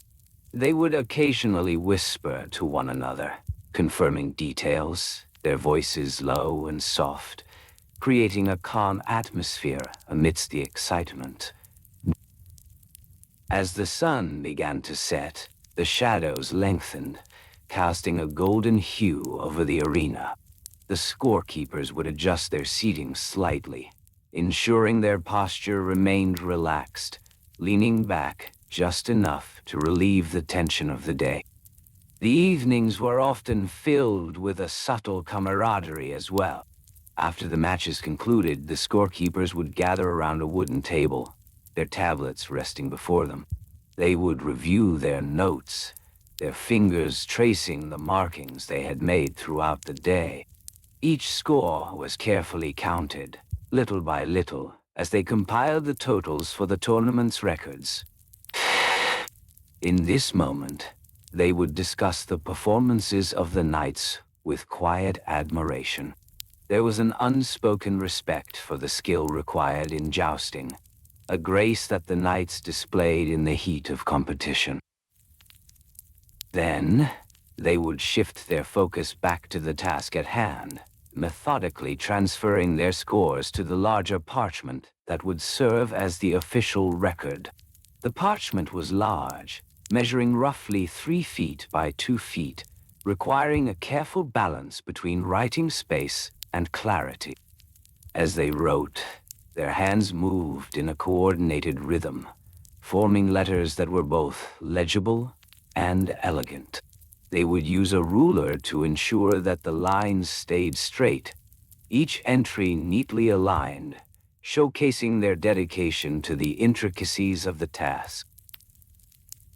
They would occasionally whisper to one another, confirming details, their voices low and soft, creating a calm atmosphere amidst the excitement. As the sun began to set, the shadows lengthened, casting a golden hue over the arena. The scorekeepers would adjust their seating slightly, ensuring their posture remained relaxed, leaning back just enough to relieve the tension of the day. The evenings were often filled with a subtle camaraderie as well. After the matches concluded, the scorekeepers would gather around a wooden table, their tablets resting before them. They would review their notes, their fingers tracing the markings they had made throughout the day. Each score was carefully counted, little by little, as they compiled the totals for the tournament's records. In this moment, they would discuss the performances of the knights with quiet admiration. There was an unspoken respect for the skill required in jousting, a grace that the knights displayed in the heat of competition. Then, they would shift their focus back to the task at hand, methodically transferring their scores to the larger parchment that would serve as the official record. The parchment was large, measuring roughly 3 feet by 2 feet, requiring a careful balance between writing space and clarity. As they wrote, their hands moved in a coordinated rhythm, forming letters that were both legible and elegant. They would use a ruler to ensure that the lines stayed straight, each entry neatly aligned, showcasing their dedication to the intricacies of the task.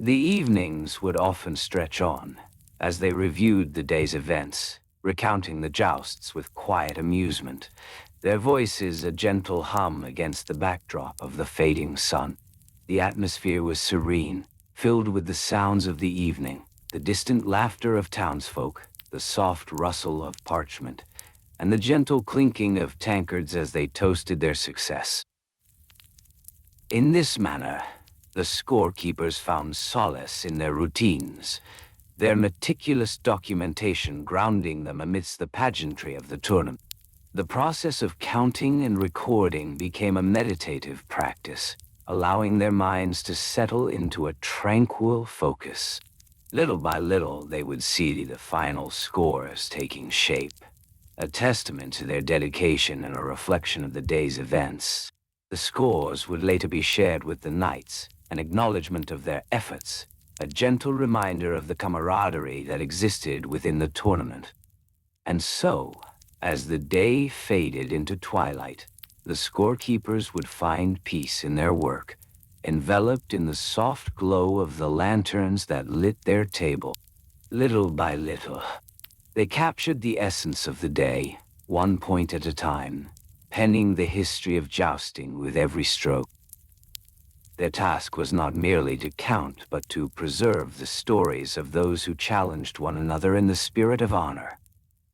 The evenings would often stretch on, as they reviewed the day's events, recounting the jousts with quiet amusement, their voices a gentle hum against the backdrop of the fading sun. The atmosphere was serene, filled with the sounds of the evening, the distant laughter of townsfolk, the soft rustle of parchment, and the gentle clinking of tankards as they toasted their success. In this manner, the scorekeepers found solace in their routines, their meticulous documentation grounding them amidst the pageantry of the tournament. The process of counting and recording became a meditative practice, allowing their minds to settle into a tranquil focus. Little by little, they would see the final scores taking shape, a testament to their dedication and a reflection of the day's events. The scores would later be shared with the knights, an acknowledgement of their efforts, a gentle reminder of the camaraderie that existed within the tournament. And so, as the day faded into twilight, the scorekeepers would find peace in their work, enveloped in the soft glow of the lanterns that lit their table. Little by little, they captured the essence of the day, one point at a time, penning the history of jousting with every stroke. Their task was not merely to count, but to preserve the stories of those who challenged one another in the spirit of honor,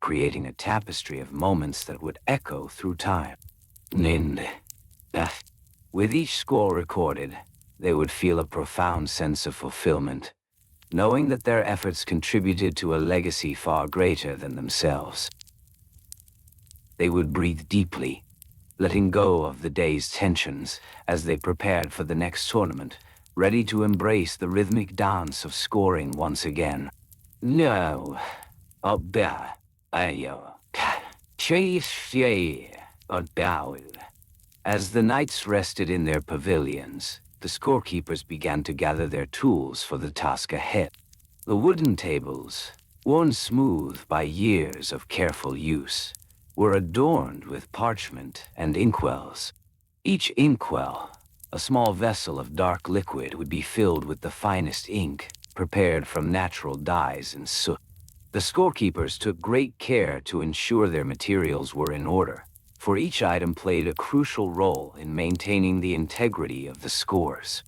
creating a tapestry of moments that would echo through time. With each score recorded, they would feel a profound sense of fulfillment, knowing that their efforts contributed to a legacy far greater than themselves. They would breathe deeply, letting go of the day's tensions as they prepared for the next tournament, ready to embrace the rhythmic dance of scoring once again. No, as the knights rested in their pavilions, the scorekeepers began to gather their tools for the task ahead. The wooden tables, worn smooth by years of careful use, were adorned with parchment and inkwells. Each inkwell, a small vessel of dark liquid, would be filled with the finest ink, prepared from natural dyes and soot. The scorekeepers took great care to ensure their materials were in order, for each item played a crucial role in maintaining the integrity of the scores.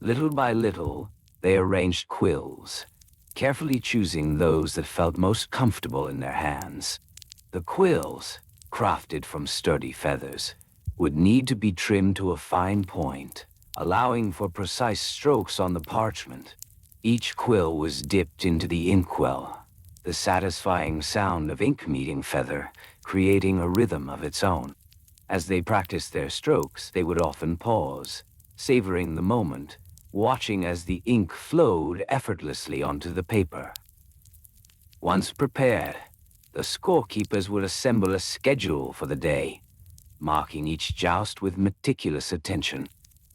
Little by little, they arranged quills, carefully choosing those that felt most comfortable in their hands. The quills, crafted from sturdy feathers, would need to be trimmed to a fine point, allowing for precise strokes on the parchment. Each quill was dipped into the inkwell, the satisfying sound of ink meeting feather, creating a rhythm of its own. As they practiced their strokes, they would often pause, savoring the moment, watching as the ink flowed effortlessly onto the paper. Once prepared, the scorekeepers would assemble a schedule for the day, marking each joust with meticulous attention.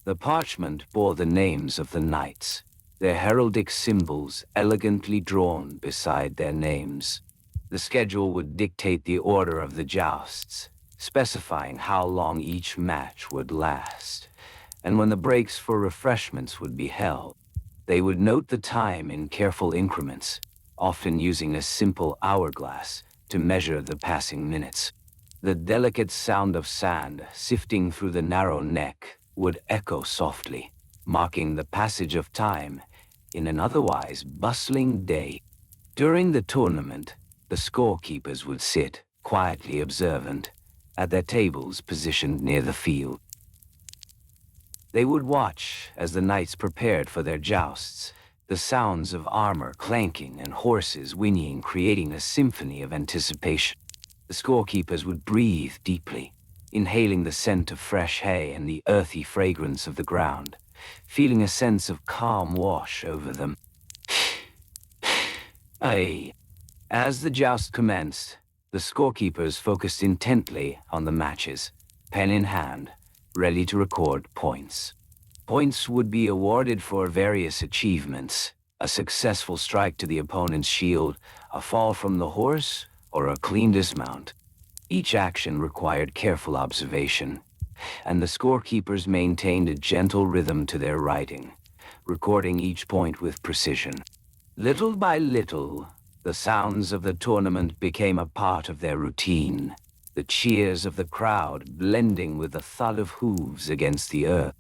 The parchment bore the names of the knights, their heraldic symbols elegantly drawn beside their names. The schedule would dictate the order of the jousts, specifying how long each match would last, and when the breaks for refreshments would be held. They would note the time in careful increments, often using a simple hourglass to measure the passing minutes. The delicate sound of sand sifting through the narrow neck would echo softly, marking the passage of time in an otherwise bustling day. During the tournament, the scorekeepers would sit, quietly observant, at their tables positioned near the field. They would watch as the knights prepared for their jousts, the sounds of armor clanking and horses whinnying creating a symphony of anticipation. The scorekeepers would breathe deeply, inhaling the scent of fresh hay and the earthy fragrance of the ground, feeling a sense of calm wash over them. Aye. As the joust commenced, the scorekeepers focused intently on the matches, pen in hand, ready to record points. Points would be awarded for various achievements: a successful strike to the opponent's shield, a fall from the horse, or a clean dismount. Each action required careful observation, and the scorekeepers maintained a gentle rhythm to their writing, recording each point with precision. Little by little, the sounds of the tournament became a part of their routine, the cheers of the crowd blending with the thud of hooves against the earth.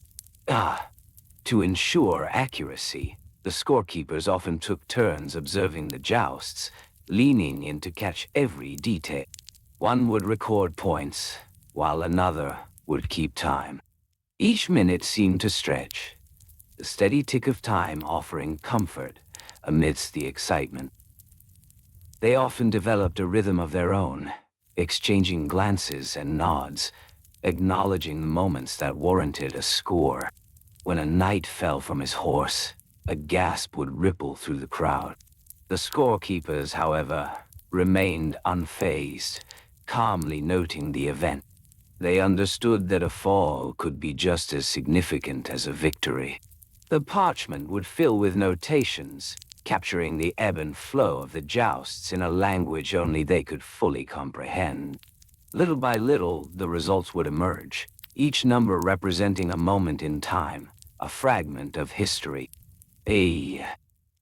To ensure accuracy, the scorekeepers often took turns observing the jousts, leaning in to catch every detail. One would record points, while another would keep time. Each minute seemed to stretch, the steady tick of time offering comfort amidst the excitement. They often developed a rhythm of their own, exchanging glances and nods, acknowledging the moments that warranted a score. When a knight fell from his horse, a gasp would ripple through the crowd. The scorekeepers, however, remained unfazed, calmly noting the event. They understood that a fall could be just as significant as a victory. The parchment would fill with notations, capturing the ebb and flow of the jousts in a language only they could fully comprehend. Little by little, the results would emerge, each number representing a moment in time, a fragment of history.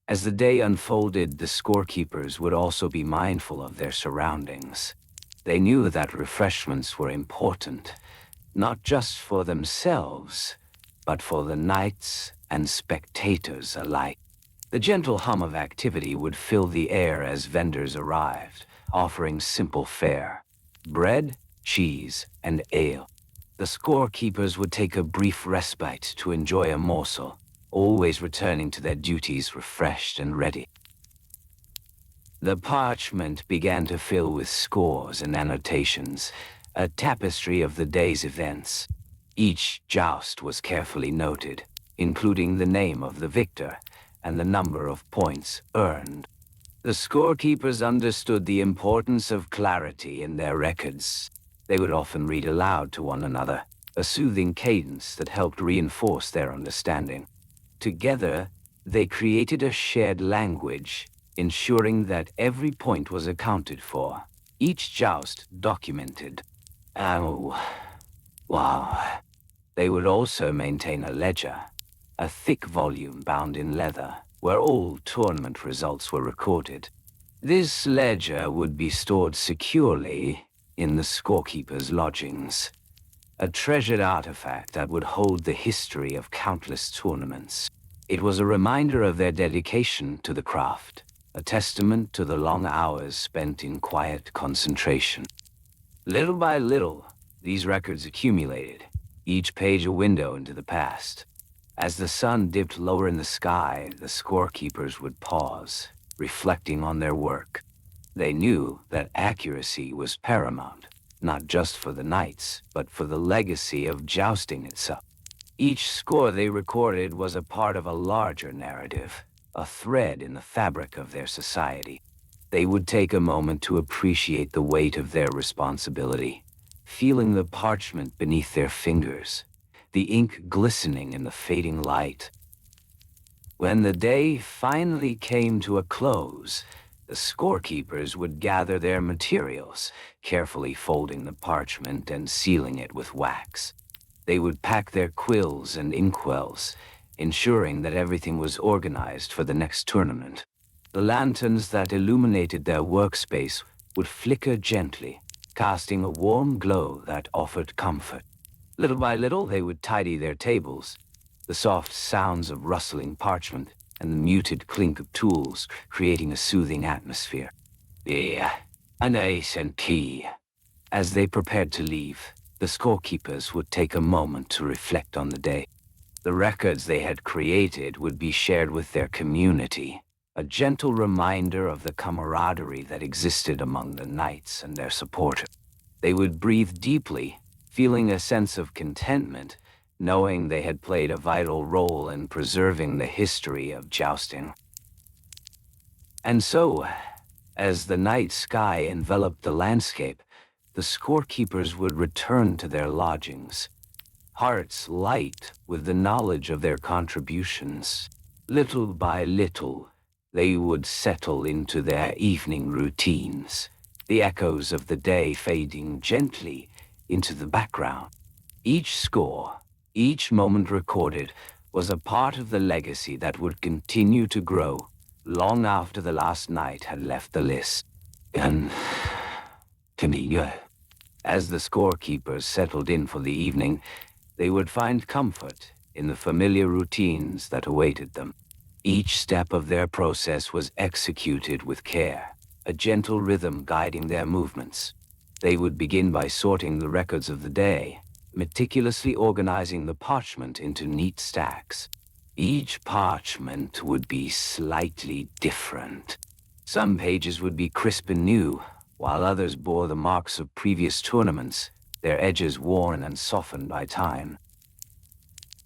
As the day unfolded, the scorekeepers would also be mindful of their surroundings. They knew that refreshments were important, not just for themselves, but for the knights and spectators alike. The gentle hum of activity would fill the air as vendors arrived, offering simple fare: bread, cheese, and ale. The scorekeepers would take a brief respite to enjoy a morsel, always returning to their duties refreshed and ready. The parchment began to fill with scores and annotations, a tapestry of the day's events. Each joust was carefully noted, including the name of the victor and the number of points earned. The scorekeepers understood the importance of clarity in their records. They would often read aloud to one another, a soothing cadence that helped reinforce their understanding. Together, they created a shared language, ensuring that every point was accounted for, each joust documented. Oh, wow. They would also maintain a ledger, a thick volume bound in leather, where all tournament results were recorded. This ledger would be stored securely in the scorekeeper's lodgings, a treasured artifact that would hold the history of countless tournaments. It was a reminder of their dedication to the craft, a testament to the long hours spent in quiet concentration. Little by little, these records accumulated, each page a window into the past. As the sun dipped lower in the sky, the scorekeepers would pause, reflecting on their work. They knew that accuracy was paramount, not just for the knights, but for the legacy of jousting itself. Each score they recorded was a part of a larger narrative, a thread in the fabric of their society. They would take a moment to appreciate the weight of their responsibility, feeling the parchment beneath their fingers, the ink glistening in the fading light. When the day finally came to a close, the scorekeepers would gather their materials, carefully folding the parchment and sealing it with wax. They would pack their quills and inkwells, ensuring that everything was organized for the next tournament. The lanterns that illuminated their workspace would flicker gently, casting a warm glow that offered comfort. Little by little, they would tidy their tables, the soft sounds of rustling parchment and the muted clink of tools creating a soothing atmosphere. Yeah, a nice and key. As they prepared to leave, the scorekeepers would take a moment to reflect on the day. The records they had created would be shared with their community, a gentle reminder of the camaraderie that existed among the knights and their supporters. They would breathe deeply, feeling a sense of contentment, knowing they had played a vital role in preserving the history of jousting. And so, as the night sky enveloped the landscape, the scorekeepers would return to their lodgings, hearts light with the knowledge of their contributions. Little by little, they would settle into their evening routines, the echoes of the day fading gently into the background. Each score, each moment recorded, was a part of the legacy that would continue to grow long after the last night had left the list. And to me, as the scorekeepers settled in for the evening, they would find comfort in the familiar routines that awaited them. Each step of their process was executed with care, a gentle rhythm guiding their movements. They would begin by sorting the records of the day, meticulously organizing the parchment into neat stacks. Each parchment would be slightly different. Some pages would be crisp and new, while others bore the marks of previous tournaments, their edges worn and softened by time.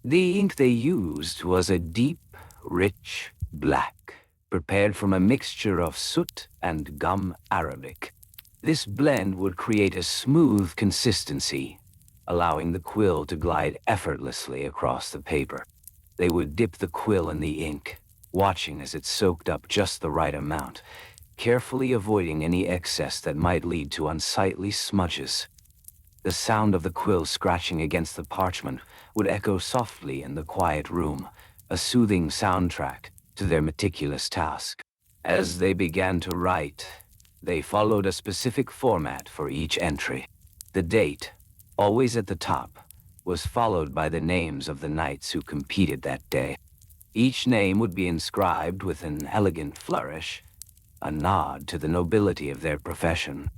The ink they used was a deep, rich black, prepared from a mixture of soot and gum arabic. This blend would create a smooth consistency, allowing the quill to glide effortlessly across the paper. They would dip the quill in the ink, watching as it soaked up just the right amount, carefully avoiding any excess that might lead to unsightly smudges. The sound of the quill scratching against the parchment would echo softly in the quiet room, a soothing soundtrack to their meticulous task. As they began to write, they followed a specific format for each entry. The date, always at the top, was followed by the names of the knights who competed that day. Each name would be inscribed with an elegant flourish, a nod to the nobility of their profession.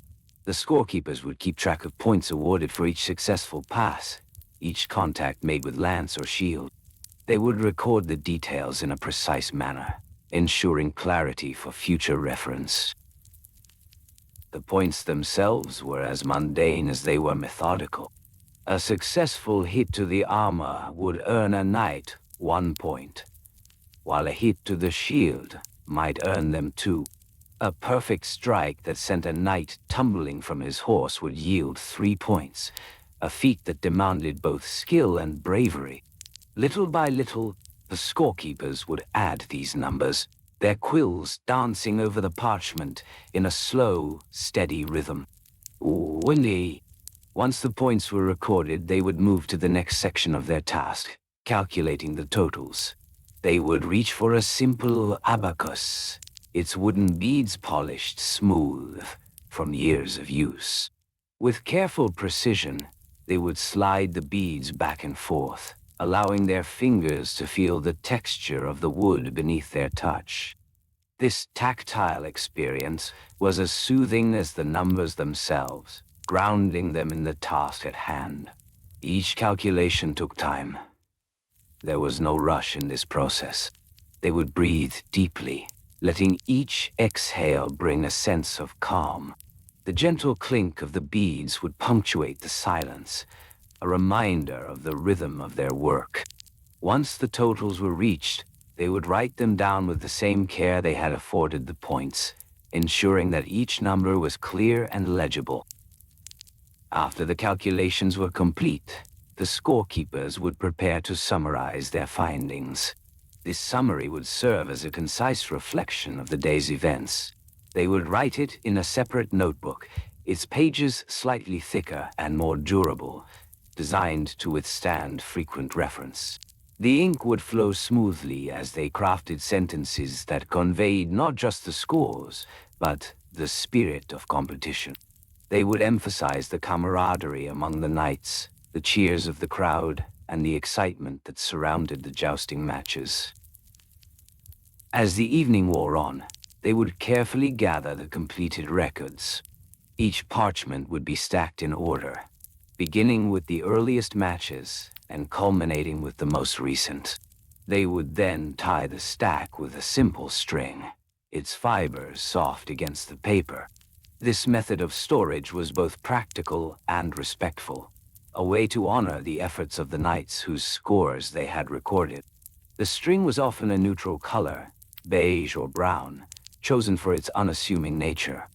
The scorekeepers would keep track of points awarded for each successful pass, each contact made with lance or shield. They would record the details in a precise manner, ensuring clarity for future reference. The points themselves were as mundane as they were methodical. A successful hit to the armor would earn a knight 1 point, while a hit to the shield might earn them 2. A perfect strike that sent a knight tumbling from his horse would yield 3 points, a feat that demanded both skill and bravery. Little by little, the scorekeepers would add these numbers, their quills dancing over the parchment in a slow, steady rhythm. Once the points were recorded, they would move to the next section of their task, calculating the totals. They would reach for a simple abacus, its wooden beads polished smooth from years of use. With careful precision, they would slide the beads back and forth, allowing their fingers to feel the texture of the wood beneath their touch. This tactile experience was as soothing as the numbers themselves, grounding them in the task at hand. Each calculation took time. There was no rush in this process. They would breathe deeply, letting each exhale bring a sense of calm. The gentle clink of the beads would punctuate the silence, a reminder of the rhythm of their work. Once the totals were reached, they would write them down with the same care they had afforded the points, ensuring that each number was clear and legible. After the calculations were complete, the scorekeepers would prepare to summarize their findings. This summary would serve as a concise reflection of the day's events. They would write it in a separate notebook, its pages slightly thicker and more durable, designed to withstand frequent reference. The ink would flow smoothly as they crafted sentences that conveyed not just the scores, but the spirit of competition. They would emphasize the camaraderie among the knights, the cheers of the crowd, and the excitement that surrounded the jousting matches. As the evening wore on, they would carefully gather the completed records. Each parchment would be stacked in order, beginning with the earliest matches and culminating with the most recent. They would then tie the stack with a simple string, its fibers soft against the paper. This method of storage was both practical and respectful, a way to honor the efforts of the knights whose scores they had recorded. The string was often a neutral color, beige or brown, chosen for its unassuming nature.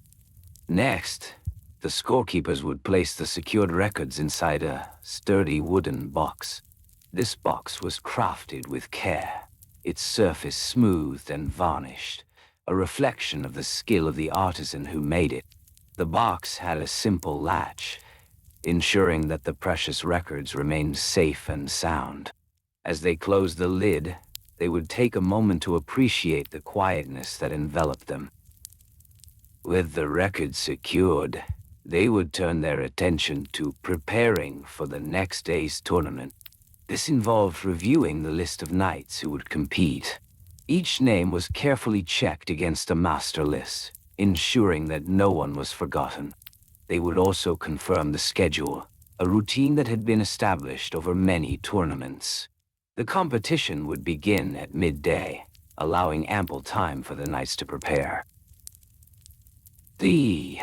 Next, the scorekeepers would place the secured records inside a sturdy wooden box. This box was crafted with care, its surface smoothed and varnished, a reflection of the skill of the artisan who made it. The box had a simple latch, ensuring that the precious records remained safe and sound. As they closed the lid, they would take a moment to appreciate the quietness that enveloped them. With the records secured, they would turn their attention to preparing for the next day's tournament. This involved reviewing the list of knights who would compete. Each name was carefully checked against a master list, ensuring that no one was forgotten. They would also confirm the schedule, a routine that had been established over many tournaments. The competition would begin at midday, allowing ample time for the knights to prepare. The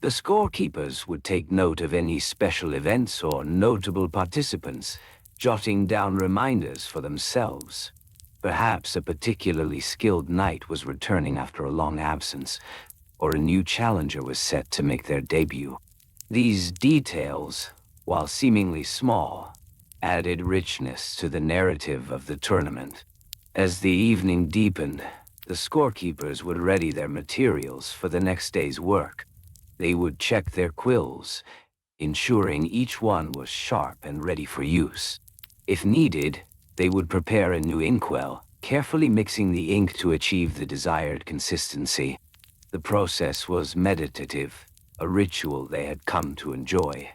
scorekeepers would take note of any special events or notable participants, jotting down reminders for themselves. Perhaps a particularly skilled knight was returning after a long absence, or a new challenger was set to make their debut. These details, while seemingly small, added richness to the narrative of the tournament. As the evening deepened, the scorekeepers would ready their materials for the next day's work. They would check their quills, ensuring each one was sharp and ready for use. If needed, they would prepare a new inkwell, carefully mixing the ink to achieve the desired consistency. The process was meditative, a ritual they had come to enjoy.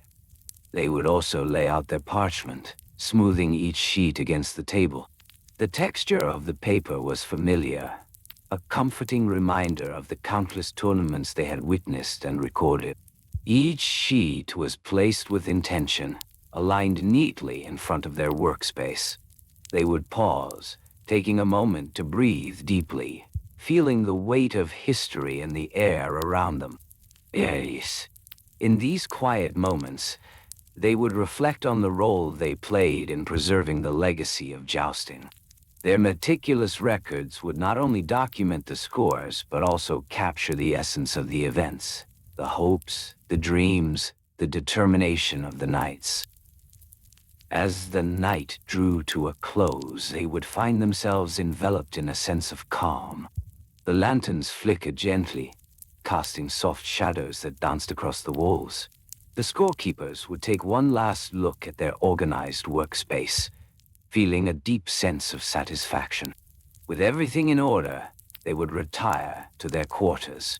They would also lay out their parchment, smoothing each sheet against the table. The texture of the paper was familiar, a comforting reminder of the countless tournaments they had witnessed and recorded. Each sheet was placed with intention, aligned neatly in front of their workspace. They would pause, taking a moment to breathe deeply, feeling the weight of history in the air around them. Yes. In these quiet moments, they would reflect on the role they played in preserving the legacy of jousting. Their meticulous records would not only document the scores, but also capture the essence of the events, the hopes, the dreams, the determination of the knights. As the night drew to a close, they would find themselves enveloped in a sense of calm. The lanterns flickered gently, casting soft shadows that danced across the walls. The scorekeepers would take one last look at their organized workspace, feeling a deep sense of satisfaction. With everything in order, they would retire to their quarters.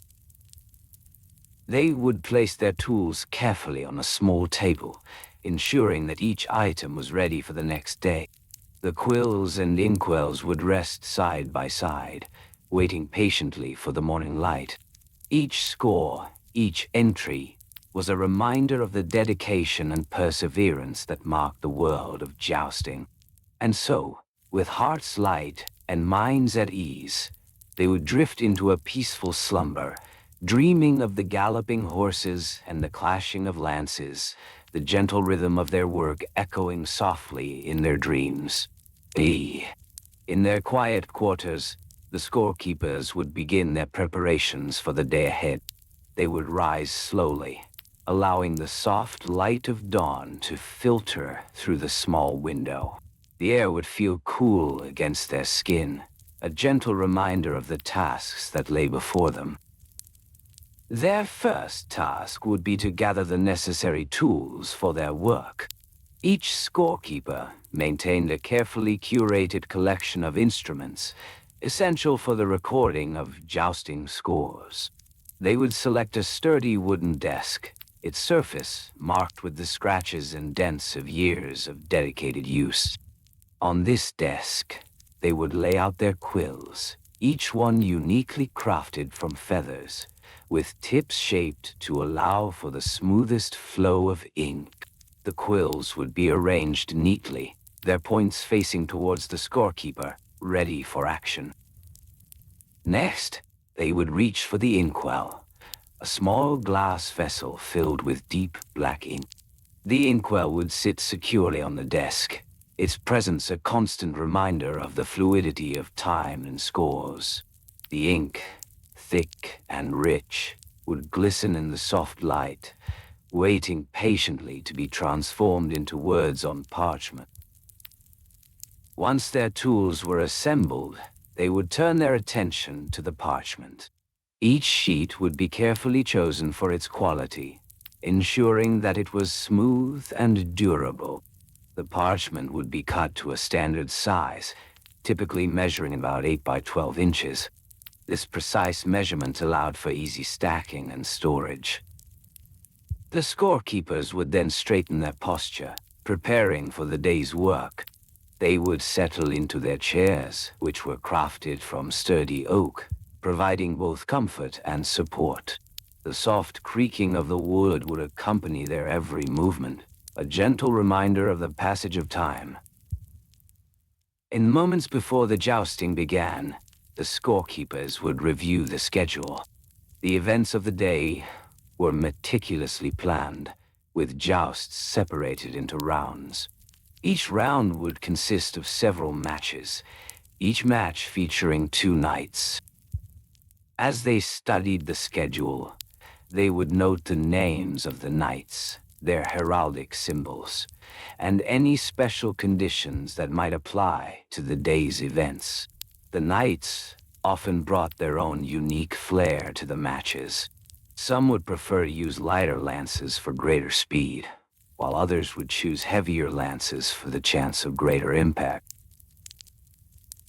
They would place their tools carefully on a small table, ensuring that each item was ready for the next day. The quills and inkwells would rest side by side, waiting patiently for the morning light. Each score, each entry, was a reminder of the dedication and perseverance that marked the world of jousting. And so, with hearts light and minds at ease, they would drift into a peaceful slumber, dreaming of the galloping horses and the clashing of lances, the gentle rhythm of their work echoing softly in their dreams. In their quiet quarters, the scorekeepers would begin their preparations for the day ahead. They would rise slowly, allowing the soft light of dawn to filter through the small window. The air would feel cool against their skin, a gentle reminder of the tasks that lay before them. Their first task would be to gather the necessary tools for their work. Each scorekeeper maintained a carefully curated collection of instruments, essential for the recording of jousting scores. They would select a sturdy wooden desk, its surface marked with the scratches and dents of years of dedicated use. On this desk, they would lay out their quills, each one uniquely crafted from feathers, with tips shaped to allow for the smoothest flow of ink. The quills would be arranged neatly, their points facing towards the scorekeeper, ready for action. Next, they would reach for the inkwell, a small glass vessel filled with deep black ink. The inkwell would sit securely on the desk, its presence a constant reminder of the fluidity of time and scores. The ink, thick and rich, would glisten in the soft light, waiting patiently to be transformed into words on parchment. Once their tools were assembled, they would turn their attention to the parchment. Each sheet would be carefully chosen for its quality, ensuring that it was smooth and durable. The parchment would be cut to a standard size, typically measuring about 8 by 12 inches. This precise measurement allowed for easy stacking and storage. The scorekeepers would then straighten their posture, preparing for the day's work. They would settle into their chairs, which were crafted from sturdy oak, providing both comfort and support. The soft creaking of the wood would accompany their every movement, a gentle reminder of the passage of time. In moments before the jousting began, the scorekeepers would review the schedule. The events of the day were meticulously planned, with jousts separated into rounds. Each round would consist of several matches, each match featuring 2 knights. As they studied the schedule, they would note the names of the knights, their heraldic symbols, and any special conditions that might apply to the day's events. The knights often brought their own unique flair to the matches. Some would prefer to use lighter lances for greater speed, while others would choose heavier lances for the chance of greater impact.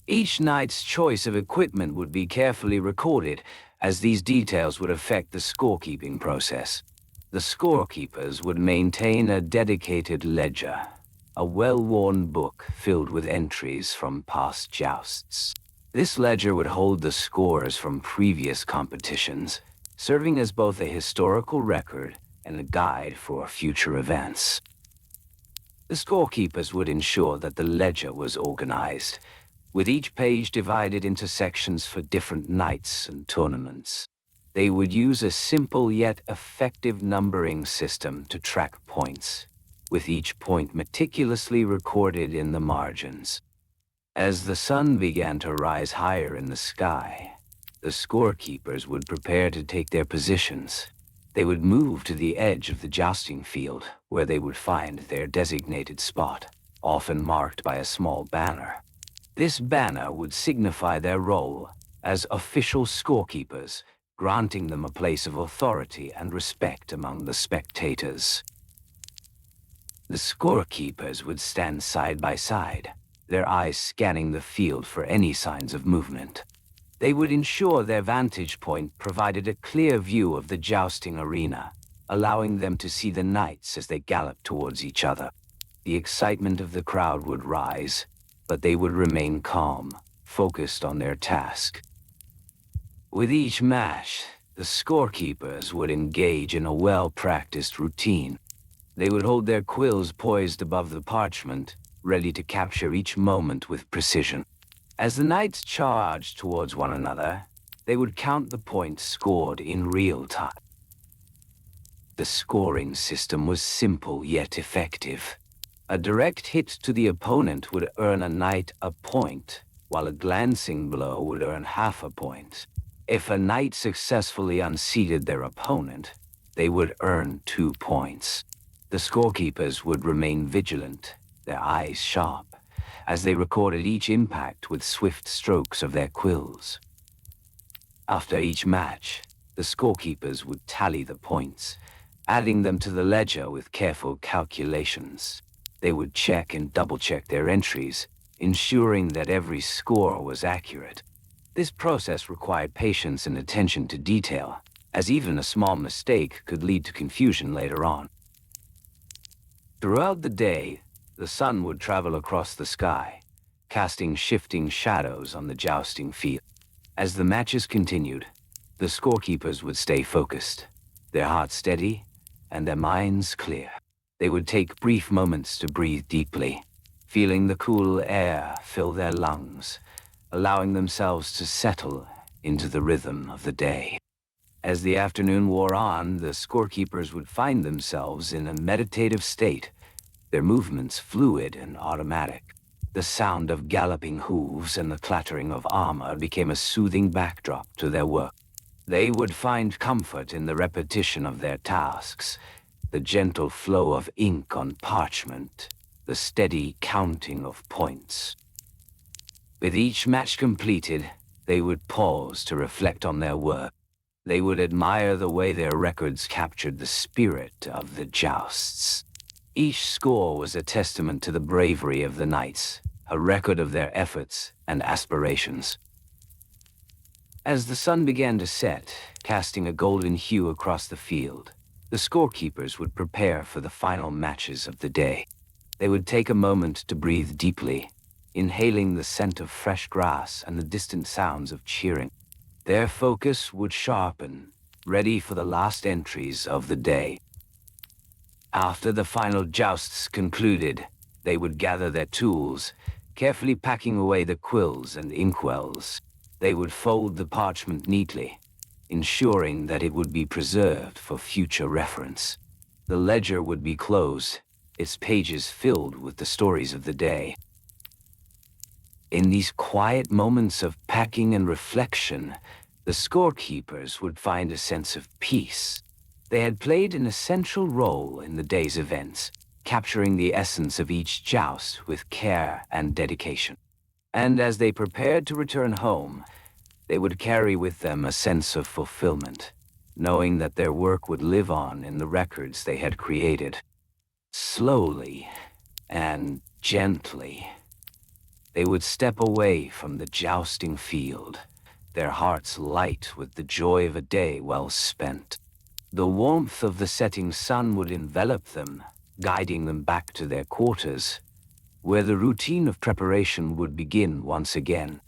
Each knight's choice of equipment would be carefully recorded, as these details would affect the scorekeeping process. The scorekeepers would maintain a dedicated ledger, a well-worn book filled with entries from past jousts. This ledger would hold the scores from previous competitions, serving as both a historical record and a guide for future events. The scorekeepers would ensure that the ledger was organized, with each page divided into sections for different nights and tournaments. They would use a simple yet effective numbering system to track points, with each point meticulously recorded in the margins. As the sun began to rise higher in the sky, the scorekeepers would prepare to take their positions. They would move to the edge of the jousting field, where they would find their designated spot, often marked by a small banner. This banner would signify their role as official scorekeepers, granting them a place of authority and respect among the spectators. The scorekeepers would stand side by side, their eyes scanning the field for any signs of movement. They would ensure their vantage point provided a clear view of the jousting arena, allowing them to see the knights as they galloped towards each other. The excitement of the crowd would rise, but they would remain calm, focused on their task. With each match, the scorekeepers would engage in a well-practiced routine. They would hold their quills poised above the parchment, ready to capture each moment with precision. As the knights charged towards one another, they would count the points scored in real time. The scoring system was simple yet effective. A direct hit to the opponent would earn a knight a point, while a glancing blow would earn half a point. If a knight successfully unseated their opponent, they would earn 2 points. The scorekeepers would remain vigilant, their eyes sharp, as they recorded each impact with swift strokes of their quills. After each match, the scorekeepers would tally the points, adding them to the ledger with careful calculations. They would check and double-check their entries, ensuring that every score was accurate. This process required patience and attention to detail, as even a small mistake could lead to confusion later on. Throughout the day, the sun would travel across the sky, casting shifting shadows on the jousting field. As the matches continued, the scorekeepers would stay focused, their hearts steady and their minds clear. They would take brief moments to breathe deeply, feeling the cool air fill their lungs, allowing themselves to settle into the rhythm of the day. As the afternoon wore on, the scorekeepers would find themselves in a meditative state, their movements fluid and automatic. The sound of galloping hooves and the clattering of armor became a soothing backdrop to their work. They would find comfort in the repetition of their tasks, the gentle flow of ink on parchment, the steady counting of points. With each match completed, they would pause to reflect on their work. They would admire the way their records captured the spirit of the jousts. Each score was a testament to the bravery of the knights, a record of their efforts and aspirations. As the sun began to set, casting a golden hue across the field, the scorekeepers would prepare for the final matches of the day. They would take a moment to breathe deeply, inhaling the scent of fresh grass and the distant sounds of cheering. Their focus would sharpen, ready for the last entries of the day. After the final jousts concluded, they would gather their tools, carefully packing away the quills and inkwells. They would fold the parchment neatly, ensuring that it would be preserved for future reference. The ledger would be closed, its pages filled with the stories of the day. In these quiet moments of packing and reflection, the scorekeepers would find a sense of peace. They had played an essential role in the day's events, capturing the essence of each joust with care and dedication. And as they prepared to return home, they would carry with them a sense of fulfillment, knowing that their work would live on in the records they had created. Slowly and gently, they would step away from the jousting field, their hearts light with the joy of a day well spent. The warmth of the setting sun would envelop them, guiding them back to their quarters, where the routine of preparation would begin once again.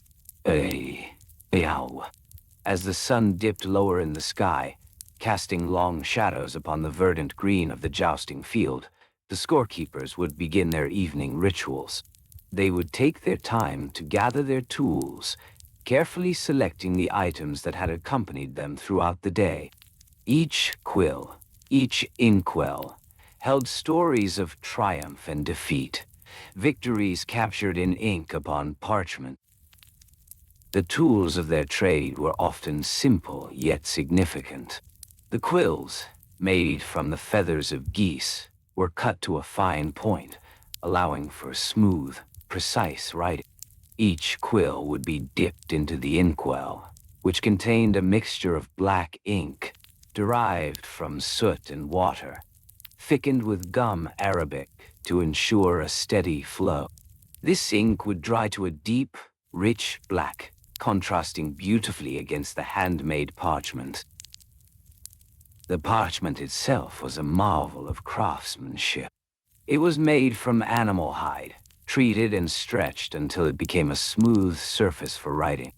As the sun dipped lower in the sky, casting long shadows upon the verdant green of the jousting field, the scorekeepers would begin their evening rituals. They would take their time to gather their tools, carefully selecting the items that had accompanied them throughout the day. Each quill, each inkwell, held stories of triumph and defeat, victories captured in ink upon parchment. The tools of their trade were often simple yet significant. The quills, made from the feathers of geese, were cut to a fine point, allowing for smooth, precise writing. Each quill would be dipped into the inkwell, which contained a mixture of black ink derived from soot and water, thickened with gum arabic to ensure a steady flow. This ink would dry to a deep, rich black, contrasting beautifully against the handmade parchment. The parchment itself was a marvel of craftsmanship. It was made from animal hide, treated and stretched until it became a smooth surface for writing.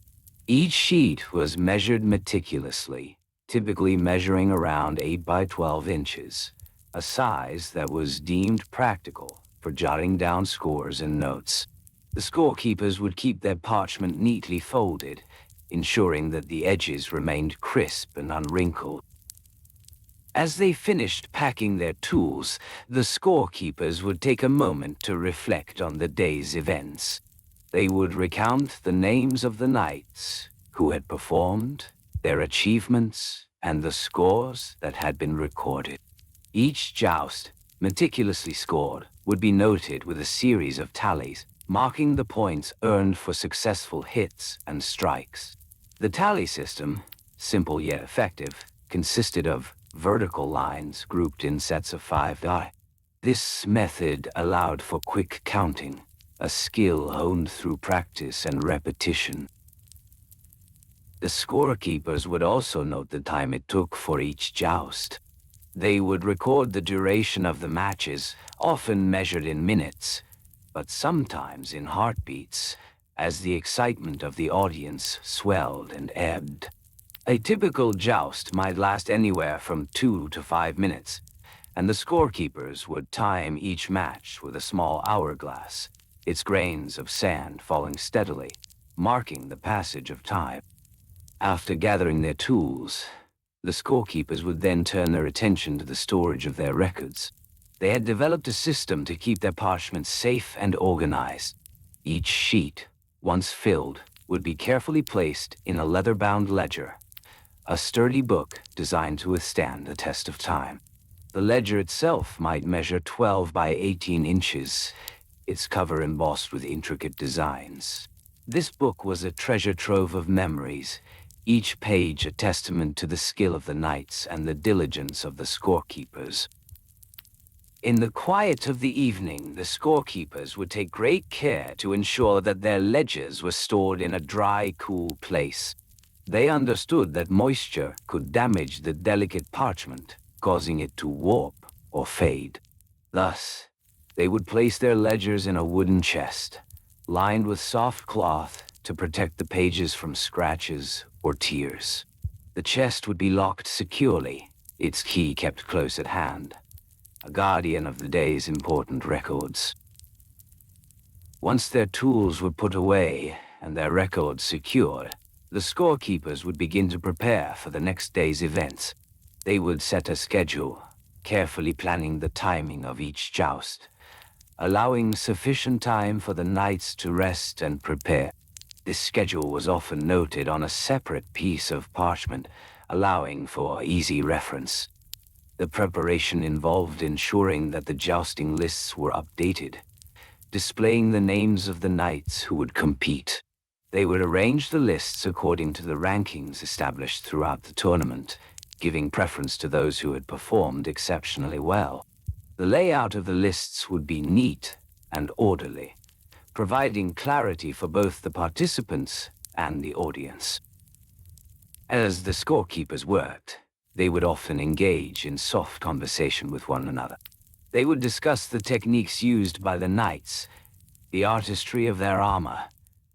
Each sheet was measured meticulously, typically measuring around 8 by 12 inches, a size that was deemed practical for jotting down scores and notes. The scorekeepers would keep their parchment neatly folded, ensuring that the edges remained crisp and unwrinkled. As they finished packing their tools, the scorekeepers would take a moment to reflect on the day's events. They would recount the names of the knights who had performed, their achievements, and the scores that had been recorded. Each joust, meticulously scored, would be noted with a series of tallies, marking the points earned for successful hits and strikes. The tally system, simple yet effective, consisted of vertical lines grouped in sets of 5 die. This method allowed for quick counting, a skill honed through practice and repetition. The scorekeepers would also note the time it took for each joust. They would record the duration of the matches, often measured in minutes, but sometimes in heartbeats, as the excitement of the audience swelled and ebbed. A typical joust might last anywhere from 2 to 5 minutes, and the scorekeepers would time each match with a small hourglass, its grains of sand falling steadily, marking the passage of time. After gathering their tools, the scorekeepers would then turn their attention to the storage of their records. They had developed a system to keep their parchments safe and organized. Each sheet, once filled, would be carefully placed in a leather-bound ledger, a sturdy book designed to withstand the test of time. The ledger itself might measure 12 by 18 inches, its cover embossed with intricate designs. This book was a treasure trove of memories, each page a testament to the skill of the knights and the diligence of the scorekeepers. In the quiet of the evening, the scorekeepers would take great care to ensure that their ledgers were stored in a dry, cool place. They understood that moisture could damage the delicate parchment, causing it to warp or fade. Thus, they would place their ledgers in a wooden chest, lined with soft cloth to protect the pages from scratches or tears. The chest would be locked securely, its key kept close at hand, a guardian of the day's important records. Once their tools were put away and their records secured, the scorekeepers would begin to prepare for the next day's events. They would set a schedule, carefully planning the timing of each joust, allowing sufficient time for the knights to rest and prepare. This schedule was often noted on a separate piece of parchment, allowing for easy reference. The preparation involved ensuring that the jousting lists were updated, displaying the names of the knights who would compete. They would arrange the lists according to the rankings established throughout the tournament, giving preference to those who had performed exceptionally well. The layout of the lists would be neat and orderly, providing clarity for both the participants and the audience. As the scorekeepers worked, they would often engage in soft conversation with one another. They would discuss the techniques used by the knights, the artistry of their armor,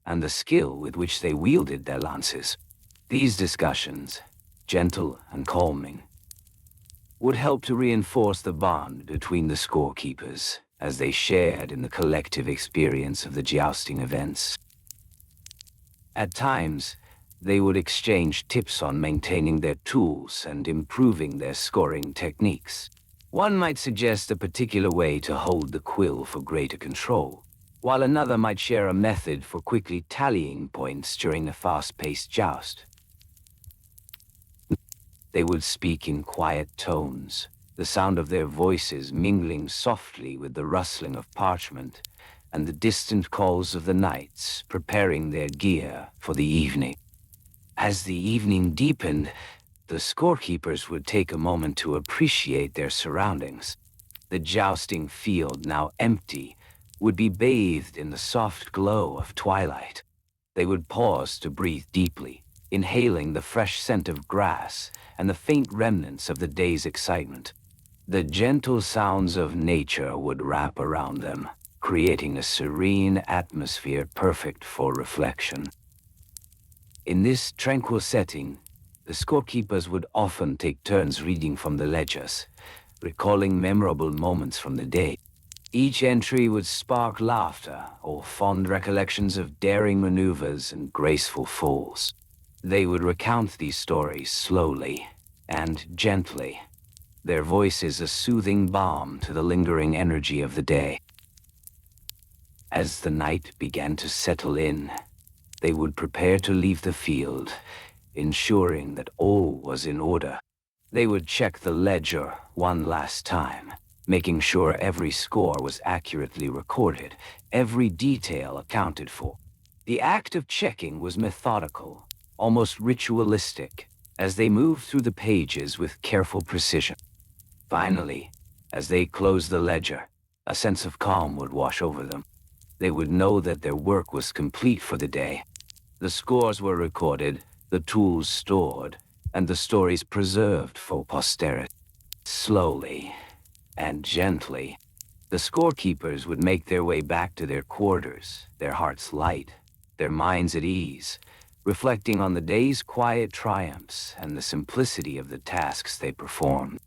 and the skill with which they wielded their lances. These discussions, gentle and calming, would help to reinforce the bond between the scorekeepers as they shared in the collective experience of the jousting events. At times, they would exchange tips on maintaining their tools and improving their scoring techniques. One might suggest a particular way to hold the quill for greater control, while another might share a method for quickly tallying points during a fast-paced joust. They would speak in quiet tones, the sound of their voices mingling softly with the rustling of parchment, and the distant calls of the knights preparing their gear for the evening. As the evening deepened, the scorekeepers would take a moment to appreciate their surroundings. The jousting field, now empty, would be bathed in the soft glow of twilight. They would pause to breathe deeply, inhaling the fresh scent of grass and the faint remnants of the day's excitement. The gentle sounds of nature would wrap around them, creating a serene atmosphere perfect for reflection. In this tranquil setting, the scorekeepers would often take turns reading from the ledgers, recalling memorable moments from the day. Each entry would spark laughter or fond recollections of daring maneuvers and graceful falls. They would recount these stories slowly and gently, their voices a soothing balm to the lingering energy of the day. As the night began to settle in, they would prepare to leave the field, ensuring that all was in order. They would check the ledger one last time, making sure every score was accurately recorded, every detail accounted for. The act of checking was methodical, almost ritualistic, as they moved through the pages with careful precision. Finally, as they closed the ledger, a sense of calm would wash over them. They would know that their work was complete for the day. The scores were recorded, the tools stored, and the stories preserved for posterity. Slowly and gently, the scorekeepers would make their way back to their quarters, their hearts light, their minds at ease, reflecting on the day's quiet triumphs and the simplicity of the tasks they performed.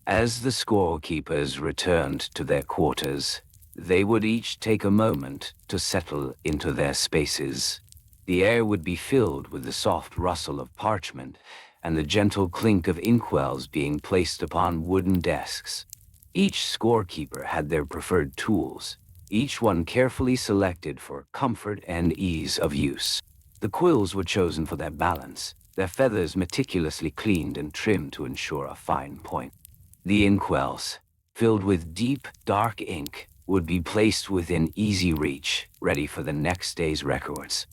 As the scorekeepers returned to their quarters, they would each take a moment to settle into their spaces. The air would be filled with the soft rustle of parchment and the gentle clink of inkwells being placed upon wooden desks. Each scorekeeper had their preferred tools, each one carefully selected for comfort and ease of use. The quills were chosen for their balance, their feathers meticulously cleaned and trimmed to ensure a fine point. The inkwells, filled with deep, dark ink, would be placed within easy reach, ready for the next day's records.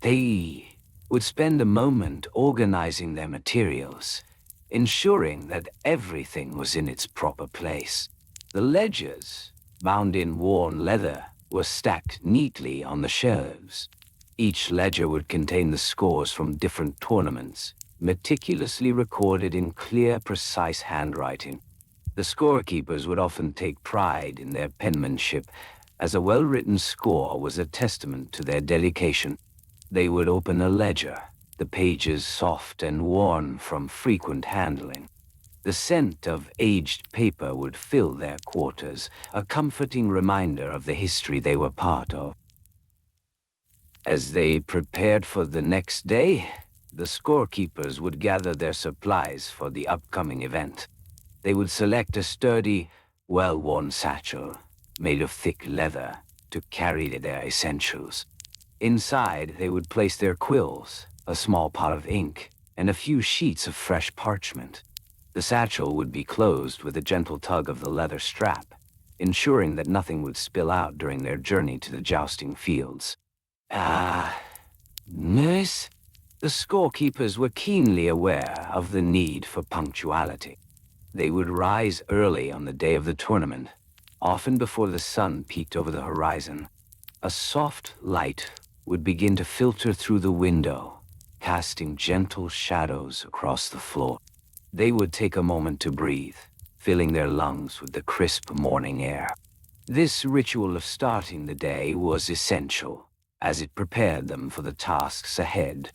They would spend a moment organizing their materials, ensuring that everything was in its proper place. The ledgers, bound in worn leather, were stacked neatly on the shelves. Each ledger would contain the scores from different tournaments, meticulously recorded in clear, precise handwriting. The scorekeepers would often take pride in their penmanship, as a well-written score was a testament to their dedication. They would open a ledger, the pages soft and worn from frequent handling. The scent of aged paper would fill their quarters, a comforting reminder of the history they were part of. As they prepared for the next day, the scorekeepers would gather their supplies for the upcoming event. They would select a sturdy, well-worn satchel, made of thick leather, to carry their essentials. Inside, they would place their quills, a small pot of ink, and a few sheets of fresh parchment. The satchel would be closed with a gentle tug of the leather strap, ensuring that nothing would spill out during their journey to the jousting fields. Miss? The scorekeepers were keenly aware of the need for punctuality. They would rise early on the day of the tournament, often before the sun peeked over the horizon. A soft light would begin to filter through the window, casting gentle shadows across the floor. They would take a moment to breathe, filling their lungs with the crisp morning air. This ritual of starting the day was essential, as it prepared them for the tasks ahead.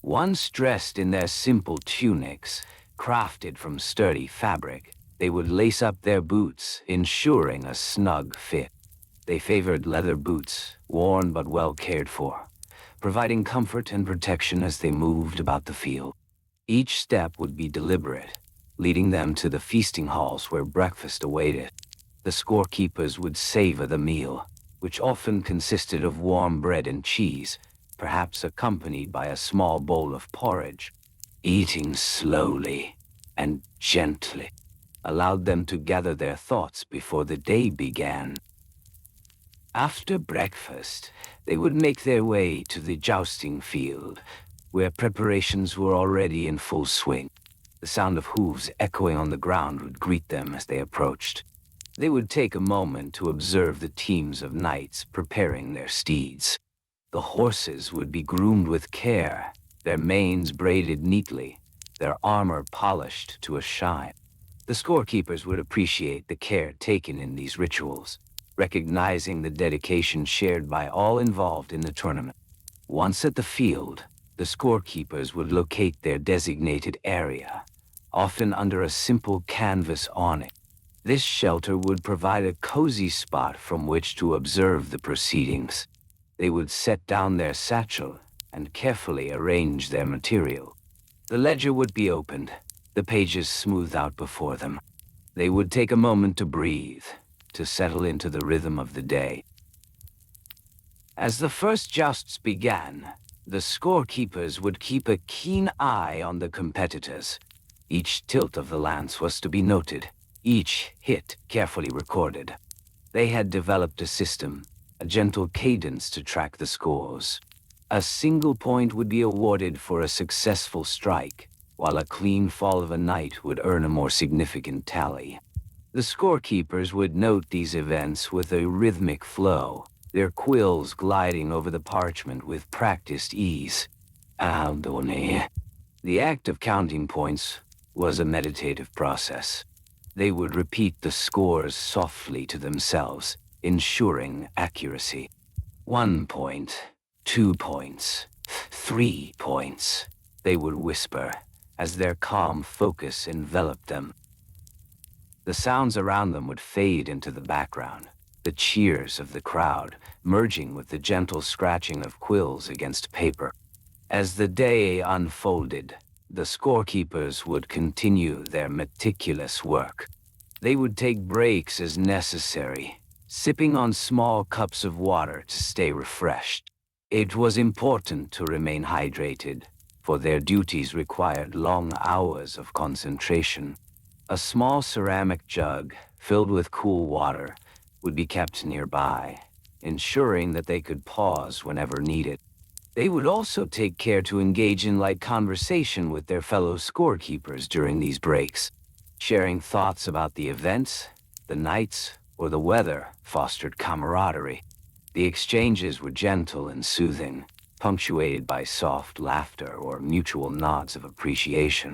Once dressed in their simple tunics, crafted from sturdy fabric, they would lace up their boots, ensuring a snug fit. They favored leather boots, worn but well cared for, providing comfort and protection as they moved about the field. Each step would be deliberate, leading them to the feasting halls where breakfast awaited. The scorekeepers would savor the meal, which often consisted of warm bread and cheese, perhaps accompanied by a small bowl of porridge. Eating slowly and gently allowed them to gather their thoughts before the day began. After breakfast, they would make their way to the jousting field, where preparations were already in full swing. The sound of hooves echoing on the ground would greet them as they approached. They would take a moment to observe the teams of knights preparing their steeds. The horses would be groomed with care, their manes braided neatly, their armor polished to a shine. The scorekeepers would appreciate the care taken in these rituals, recognizing the dedication shared by all involved in the tournament. Once at the field, the scorekeepers would locate their designated area, often under a simple canvas awning. This shelter would provide a cozy spot from which to observe the proceedings. They would set down their satchel and carefully arrange their material. The ledger would be opened, the pages smoothed out before them. They would take a moment to breathe, to settle into the rhythm of the day. As the first jousts began, the scorekeepers would keep a keen eye on the competitors. Each tilt of the lance was to be noted, each hit carefully recorded. They had developed a system, a gentle cadence to track the scores. A single point would be awarded for a successful strike, while a clean fall of a knight would earn a more significant tally. The scorekeepers would note these events with a rhythmic flow, their quills gliding over the parchment with practiced ease. Aldone. The act of counting points was a meditative process. They would repeat the scores softly to themselves, ensuring accuracy. 1 point, 2 points, 3 points, they would whisper as their calm focus enveloped them. The sounds around them would fade into the background, the cheers of the crowd merging with the gentle scratching of quills against paper. As the day unfolded, the scorekeepers would continue their meticulous work. They would take breaks as necessary, sipping on small cups of water to stay refreshed. It was important to remain hydrated, for their duties required long hours of concentration. A small ceramic jug, filled with cool water, would be kept nearby, ensuring that they could pause whenever needed. They would also take care to engage in light conversation with their fellow scorekeepers during these breaks. Sharing thoughts about the events, the nights, or the weather fostered camaraderie. The exchanges were gentle and soothing, punctuated by soft laughter or mutual nods of appreciation.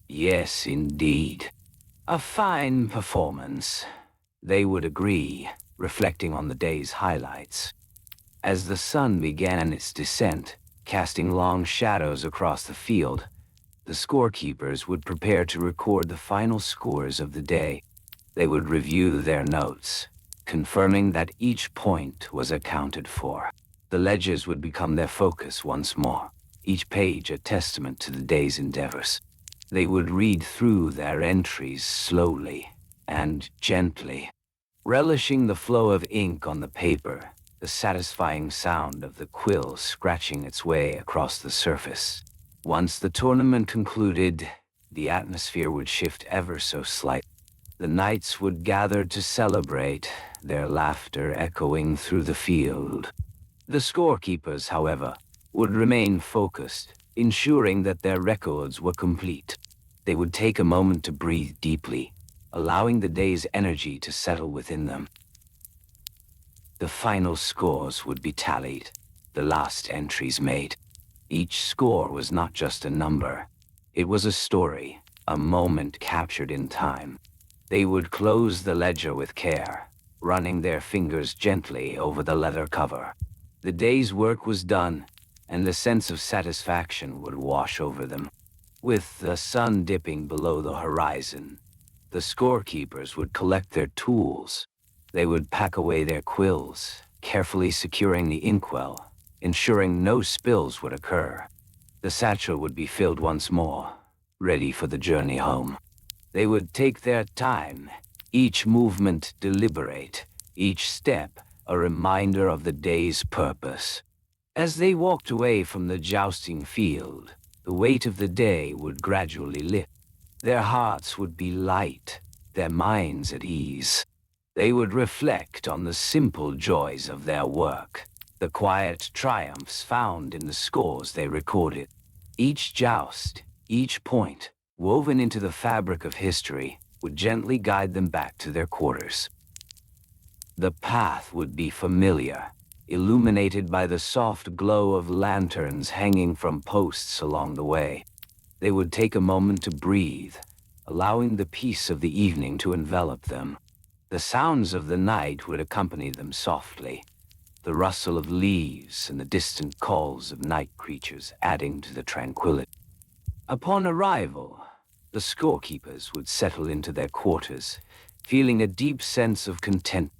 Yes, indeed. A fine performance. They would agree, reflecting on the day's highlights. As the sun began its descent, casting long shadows across the field, the scorekeepers would prepare to record the final scores of the day. They would review their notes, confirming that each point was accounted for. The ledgers would become their focus once more, each page a testament to the day's endeavors. They would read through their entries slowly and gently, relishing the flow of ink on the paper, the satisfying sound of the quill scratching its way across the surface. Once the tournament concluded, the atmosphere would shift ever so slightly. The knights would gather to celebrate, their laughter echoing through the field. The scorekeepers, however, would remain focused, ensuring that their records were complete. They would take a moment to breathe deeply, allowing the day's energy to settle within them. The final scores would be tallied, the last entries made. Each score was not just a number. It was a story, a moment captured in time. They would close the ledger with care, running their fingers gently over the leather cover. The day's work was done, and the sense of satisfaction would wash over them. With the sun dipping below the horizon, the scorekeepers would collect their tools. They would pack away their quills, carefully securing the inkwell, ensuring no spills would occur. The satchel would be filled once more, ready for the journey home. They would take their time, each movement deliberate, each step a reminder of the day's purpose. As they walked away from the jousting field, the weight of the day would gradually lift. Their hearts would be light, their minds at ease. They would reflect on the simple joys of their work, the quiet triumphs found in the scores they recorded. Each joust, each point, woven into the fabric of history, would gently guide them back to their quarters. The path would be familiar, illuminated by the soft glow of lanterns hanging from posts along the way. They would take a moment to breathe, allowing the peace of the evening to envelop them. The sounds of the night would accompany them softly, the rustle of leaves and the distant calls of night creatures adding to the tranquility. Upon arrival, the scorekeepers would settle into their quarters, feeling a deep sense of content.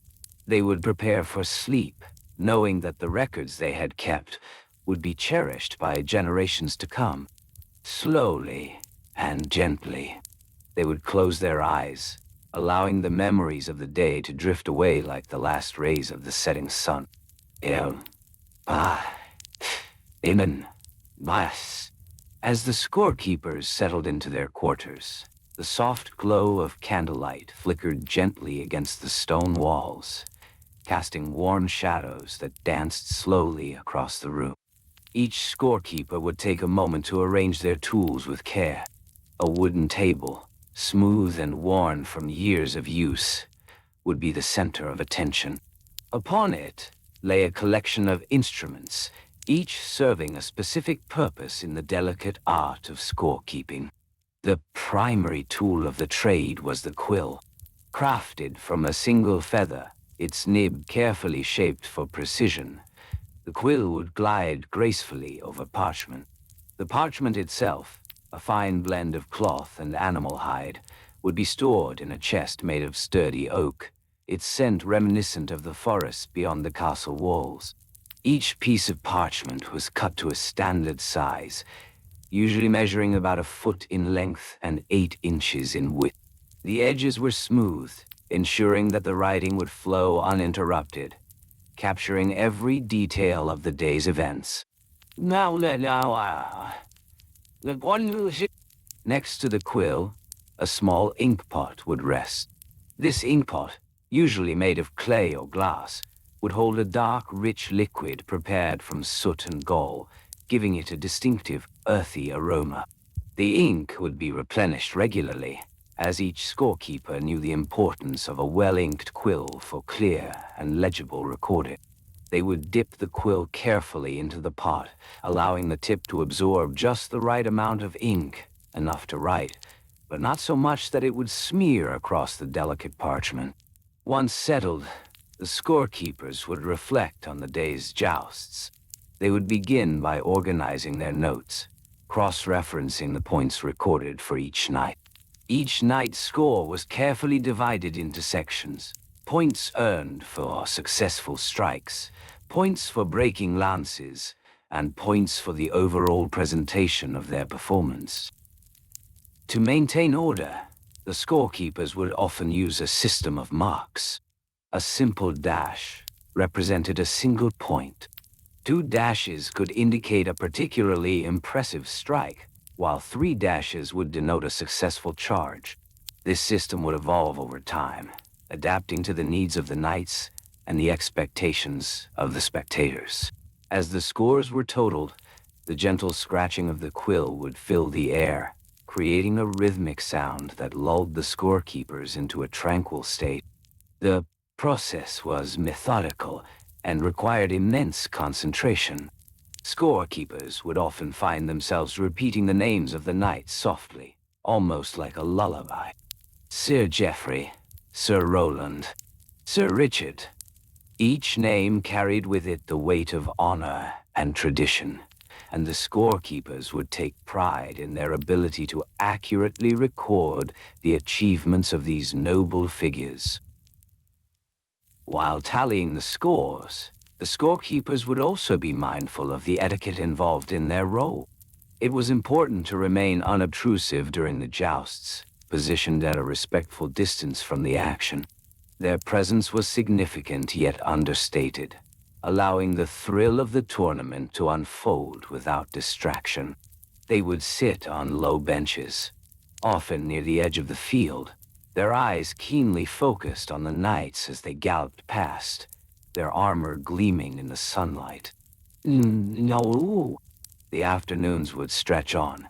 They would prepare for sleep, knowing that the records they had kept would be cherished by generations to come. Slowly and gently, they would close their eyes, allowing the memories of the day to drift away like the last rays of the setting sun. Amen. Bas. As the scorekeepers settled into their quarters, the soft glow of candlelight flickered gently against the stone walls, casting warm shadows that danced slowly across the room. Each scorekeeper would take a moment to arrange their tools with care. A wooden table, smooth and worn from years of use, would be the center of attention. Upon it lay a collection of instruments, each serving a specific purpose in the delicate art of scorekeeping. The primary tool of the trade was the quill. Crafted from a single feather, its nib carefully shaped for precision, the quill would glide gracefully over parchment. The parchment itself, a fine blend of cloth and animal hide, would be stored in a chest made of sturdy oak, its scent reminiscent of the forest beyond the castle walls. Each piece of parchment was cut to a standard size, usually measuring about a foot in length and 8 inches in width. The edges were smooth, ensuring that the writing would flow uninterrupted, capturing every detail of the day's events. Next to the quill, a small ink pot would rest. This ink pot, usually made of clay or glass, would hold a dark, rich liquid prepared from soot and gall, giving it a distinctive, earthy aroma. The ink would be replenished regularly, as each scorekeeper knew the importance of a well-inked quill for clear and legible recording. They would dip the quill carefully into the pot, allowing the tip to absorb just the right amount of ink, enough to write, but not so much that it would smear across the delicate parchment. Once settled, the scorekeepers would reflect on the day's jousts. They would begin by organizing their notes, cross-referencing the points recorded for each night. Each night's score was carefully divided into sections. Points earned for successful strikes, points for breaking lances, and points for the overall presentation of their performance. To maintain order, the scorekeepers would often use a system of marks. A simple dash represented a single point. 2 dashes could indicate a particularly impressive strike, while 3 dashes would denote a successful charge. This system would evolve over time, adapting to the needs of the knights and the expectations of the spectators. As the scores were totaled, the gentle scratching of the quill would fill the air, creating a rhythmic sound that lulled the scorekeepers into a tranquil state. The process was methodical and required immense concentration. Scorekeepers would often find themselves repeating the names of the knights softly, almost like a lullaby. Sir Geoffrey, Sir Roland, Sir Richard. Each name carried with it the weight of honor and tradition, and the scorekeepers would take pride in their ability to accurately record the achievements of these noble figures. While tallying the scores, the scorekeepers would also be mindful of the etiquette involved in their role. It was important to remain unobtrusive during the jousts, positioned at a respectful distance from the action. Their presence was significant yet understated, allowing the thrill of the tournament to unfold without distraction. They would sit on low benches, often near the edge of the field, their eyes keenly focused on the knights as they galloped past, their armor gleaming in the sunlight. No. The afternoons would stretch on,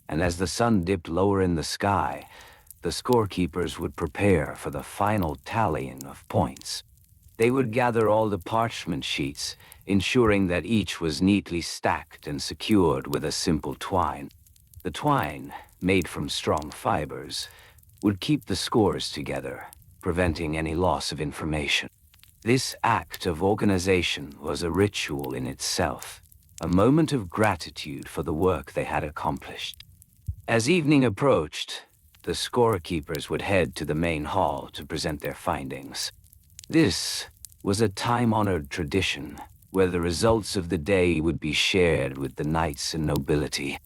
and as the sun dipped lower in the sky, the scorekeepers would prepare for the final tallying of points. They would gather all the parchment sheets, ensuring that each was neatly stacked and secured with a simple twine. The twine, made from strong fibers, would keep the scores together, preventing any loss of information. This act of organization was a ritual in itself, a moment of gratitude for the work they had accomplished. As evening approached, the scorekeepers would head to the main hall to present their findings. This was a time-honored tradition where the results of the day would be shared with the knights and nobility.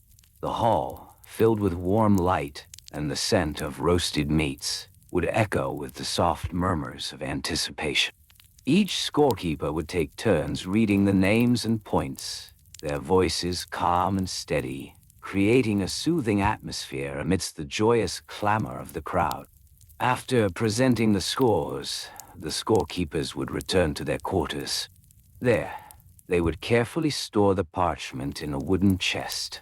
The hall, filled with warm light and the scent of roasted meats, would echo with the soft murmurs of anticipation. Each scorekeeper would take turns reading the names and points, their voices calm and steady, creating a soothing atmosphere amidst the joyous clamor of the crowd. After presenting the scores, the scorekeepers would return to their quarters. There, they would carefully store the parchment in a wooden chest,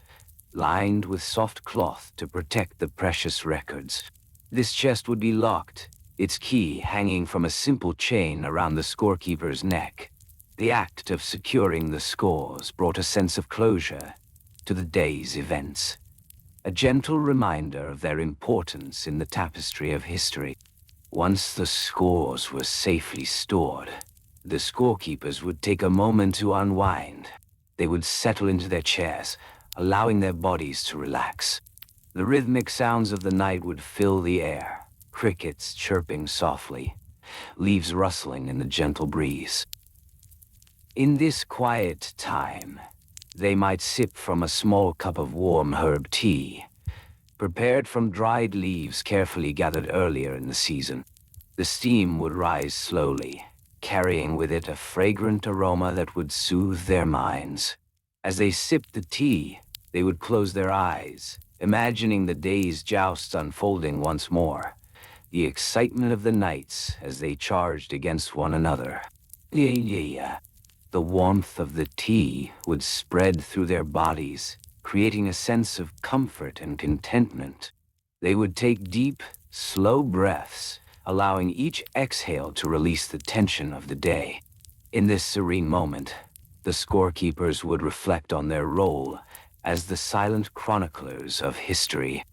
lined with soft cloth to protect the precious records. This chest would be locked, its key hanging from a simple chain around the scorekeeper's neck. The act of securing the scores brought a sense of closure to the day's events, a gentle reminder of their importance in the tapestry of history. Once the scores were safely stored, the scorekeepers would take a moment to unwind. They would settle into their chairs, allowing their bodies to relax. The rhythmic sounds of the night would fill the air, crickets chirping softly, leaves rustling in the gentle breeze. In this quiet time, they might sip from a small cup of warm herb tea, prepared from dried leaves carefully gathered earlier in the season. The steam would rise slowly, carrying with it a fragrant aroma that would soothe their minds. As they sipped the tea, they would close their eyes, imagining the day's jousts unfolding once more, the excitement of the knights as they charged against one another. The warmth of the tea would spread through their bodies, creating a sense of comfort and contentment. They would take deep, slow breaths, allowing each exhale to release the tension of the day. In this serene moment, the scorekeepers would reflect on their role as the silent chroniclers of history.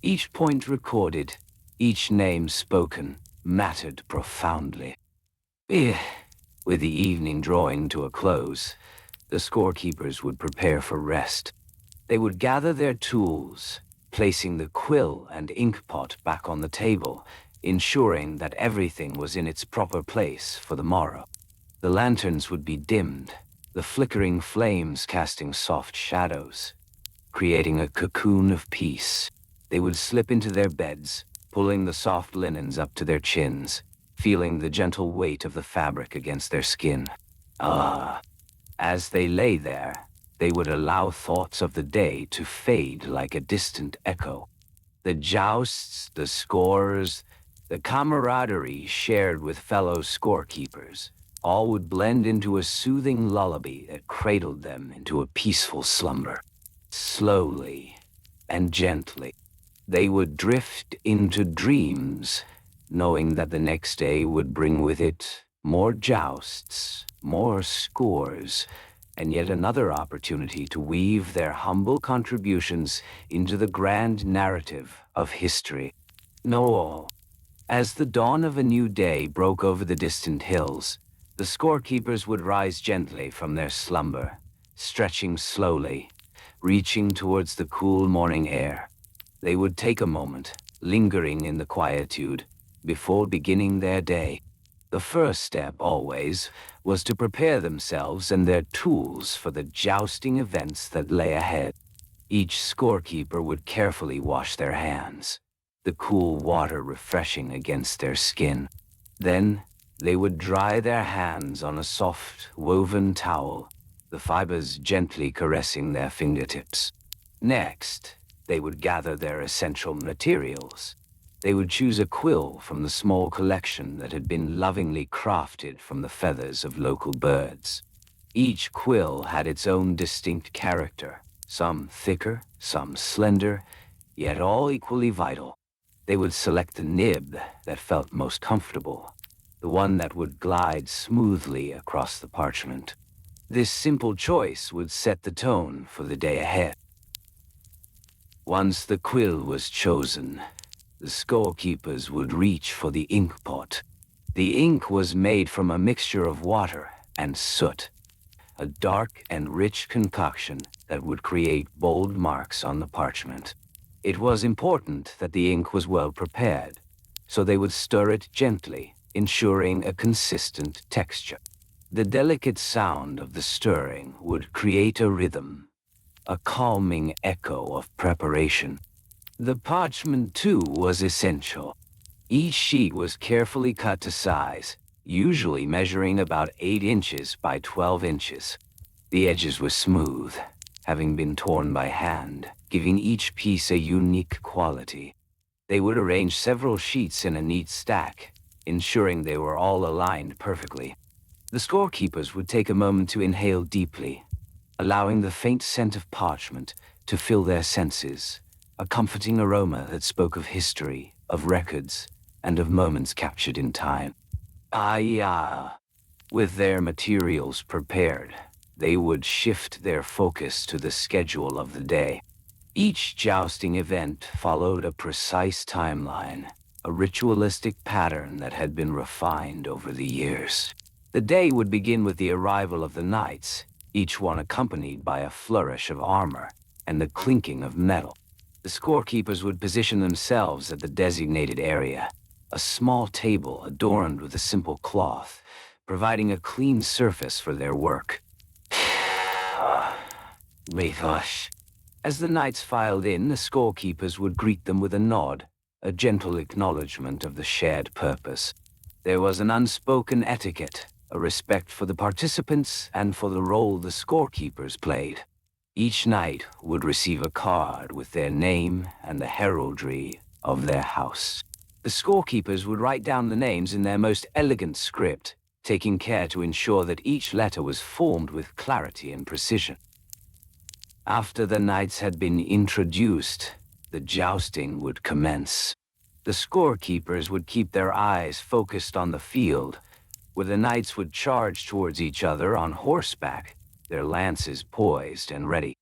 Each point recorded, each name spoken, mattered profoundly. With the evening drawing to a close, the scorekeepers would prepare for rest. They would gather their tools, placing the quill and ink pot back on the table, ensuring that everything was in its proper place for the morrow. The lanterns would be dimmed, the flickering flames casting soft shadows, creating a cocoon of peace. They would slip into their beds, pulling the soft linens up to their chins, feeling the gentle weight of the fabric against their skin. As they lay there, they would allow thoughts of the day to fade like a distant echo. The jousts, the scores, the camaraderie shared with fellow scorekeepers, all would blend into a soothing lullaby that cradled them into a peaceful slumber. Slowly and gently, they would drift into dreams, knowing that the next day would bring with it more jousts, more scores, and yet another opportunity to weave their humble contributions into the grand narrative of history. As the dawn of a new day broke over the distant hills, the scorekeepers would rise gently from their slumber, stretching slowly, reaching towards the cool morning air. They would take a moment, lingering in the quietude, before beginning their day. The first step, always, was to prepare themselves and their tools for the jousting events that lay ahead. Each scorekeeper would carefully wash their hands, the cool water refreshing against their skin. Then, they would dry their hands on a soft, woven towel, the fibers gently caressing their fingertips. Next, they would gather their essential materials. They would choose a quill from the small collection that had been lovingly crafted from the feathers of local birds. Each quill had its own distinct character, some thicker, some slender, yet all equally vital. They would select the nib that felt most comfortable, the one that would glide smoothly across the parchment. This simple choice would set the tone for the day ahead. Once the quill was chosen, the scorekeepers would reach for the ink pot. The ink was made from a mixture of water and soot, a dark and rich concoction that would create bold marks on the parchment. It was important that the ink was well prepared, so they would stir it gently, ensuring a consistent texture. The delicate sound of the stirring would create a rhythm, a calming echo of preparation. The parchment, too, was essential. Each sheet was carefully cut to size, usually measuring about 8 inches by 12 inches. The edges were smooth, having been torn by hand, giving each piece a unique quality. They would arrange several sheets in a neat stack, ensuring they were all aligned perfectly. The scorekeepers would take a moment to inhale deeply, allowing the faint scent of parchment to fill their senses, a comforting aroma that spoke of history, of records, and of moments captured in time. Yeah. With their materials prepared, they would shift their focus to the schedule of the day. Each jousting event followed a precise timeline, a ritualistic pattern that had been refined over the years. The day would begin with the arrival of the knights, each one accompanied by a flourish of armor and the clinking of metal. The scorekeepers would position themselves at the designated area, a small table adorned with a simple cloth, providing a clean surface for their work. Gosh. As the knights filed in, the scorekeepers would greet them with a nod, a gentle acknowledgement of the shared purpose. There was an unspoken etiquette, a respect for the participants and for the role the scorekeepers played. Each knight would receive a card with their name and the heraldry of their house. The scorekeepers would write down the names in their most elegant script, taking care to ensure that each letter was formed with clarity and precision. After the knights had been introduced, the jousting would commence. The scorekeepers would keep their eyes focused on the field, where the knights would charge towards each other on horseback, their lances poised and ready.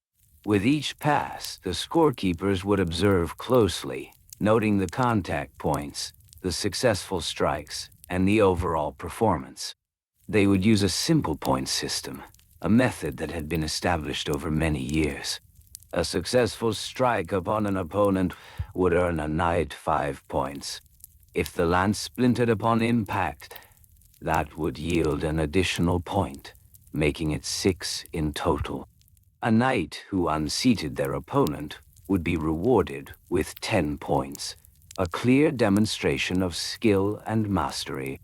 With each pass, the scorekeepers would observe closely, noting the contact points, the successful strikes, and the overall performance. They would use a simple point system, a method that had been established over many years. A successful strike upon an opponent would earn a knight 5 points. If the lance splintered upon impact, that would yield an additional point, making it 6 in total. A knight who unseated their opponent would be rewarded with 10 points, a clear demonstration of skill and mastery.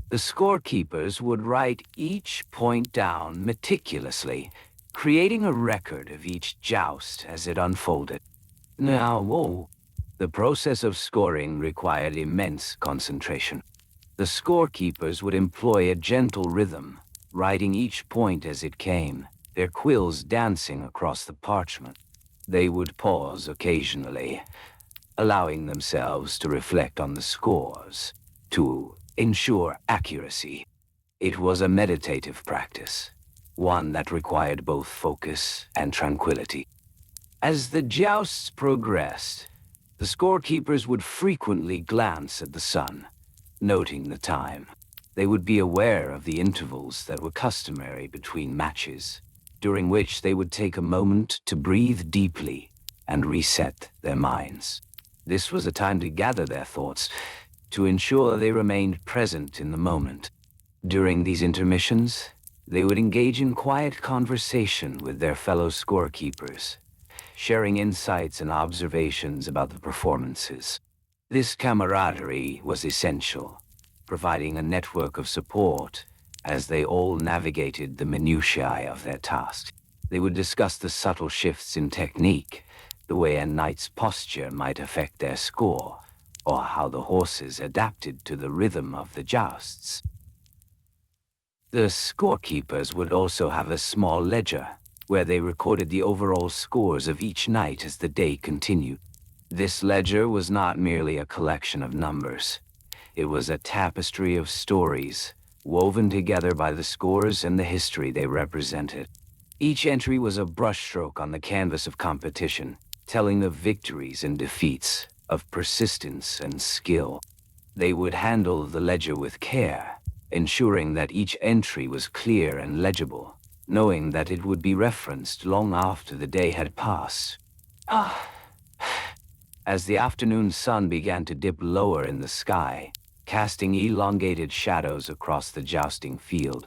The scorekeepers would write each point down meticulously, creating a record of each joust as it unfolded. The process of scoring required immense concentration. The scorekeepers would employ a gentle rhythm, writing each point as it came, their quills dancing across the parchment. They would pause occasionally, allowing themselves to reflect on the scores, to ensure accuracy. It was a meditative practice, one that required both focus and tranquility. As the jousts progressed, the scorekeepers would frequently glance at the sun, noting the time. They would be aware of the intervals that were customary between matches, during which they would take a moment to breathe deeply and reset their minds. This was a time to gather their thoughts, to ensure they remained present in the moment. During these intermissions, they would engage in quiet conversation with their fellow scorekeepers, sharing insights and observations about the performances. This camaraderie was essential, providing a network of support as they all navigated the minutiae of their task. They would discuss the subtle shifts in technique, the way a knight's posture might affect their score, or how the horses adapted to the rhythm of the jousts. The scorekeepers would also have a small ledger, where they recorded the overall scores of each night as the day continued. This ledger was not merely a collection of numbers. It was a tapestry of stories, woven together by the scores and the history they represented. Each entry was a brushstroke on the canvas of competition, telling of victories and defeats, of persistence and skill. They would handle the ledger with care, ensuring that each entry was clear and legible, knowing that it would be referenced long after the day had passed. As the afternoon sun began to dip lower in the sky, casting elongated shadows across the jousting field,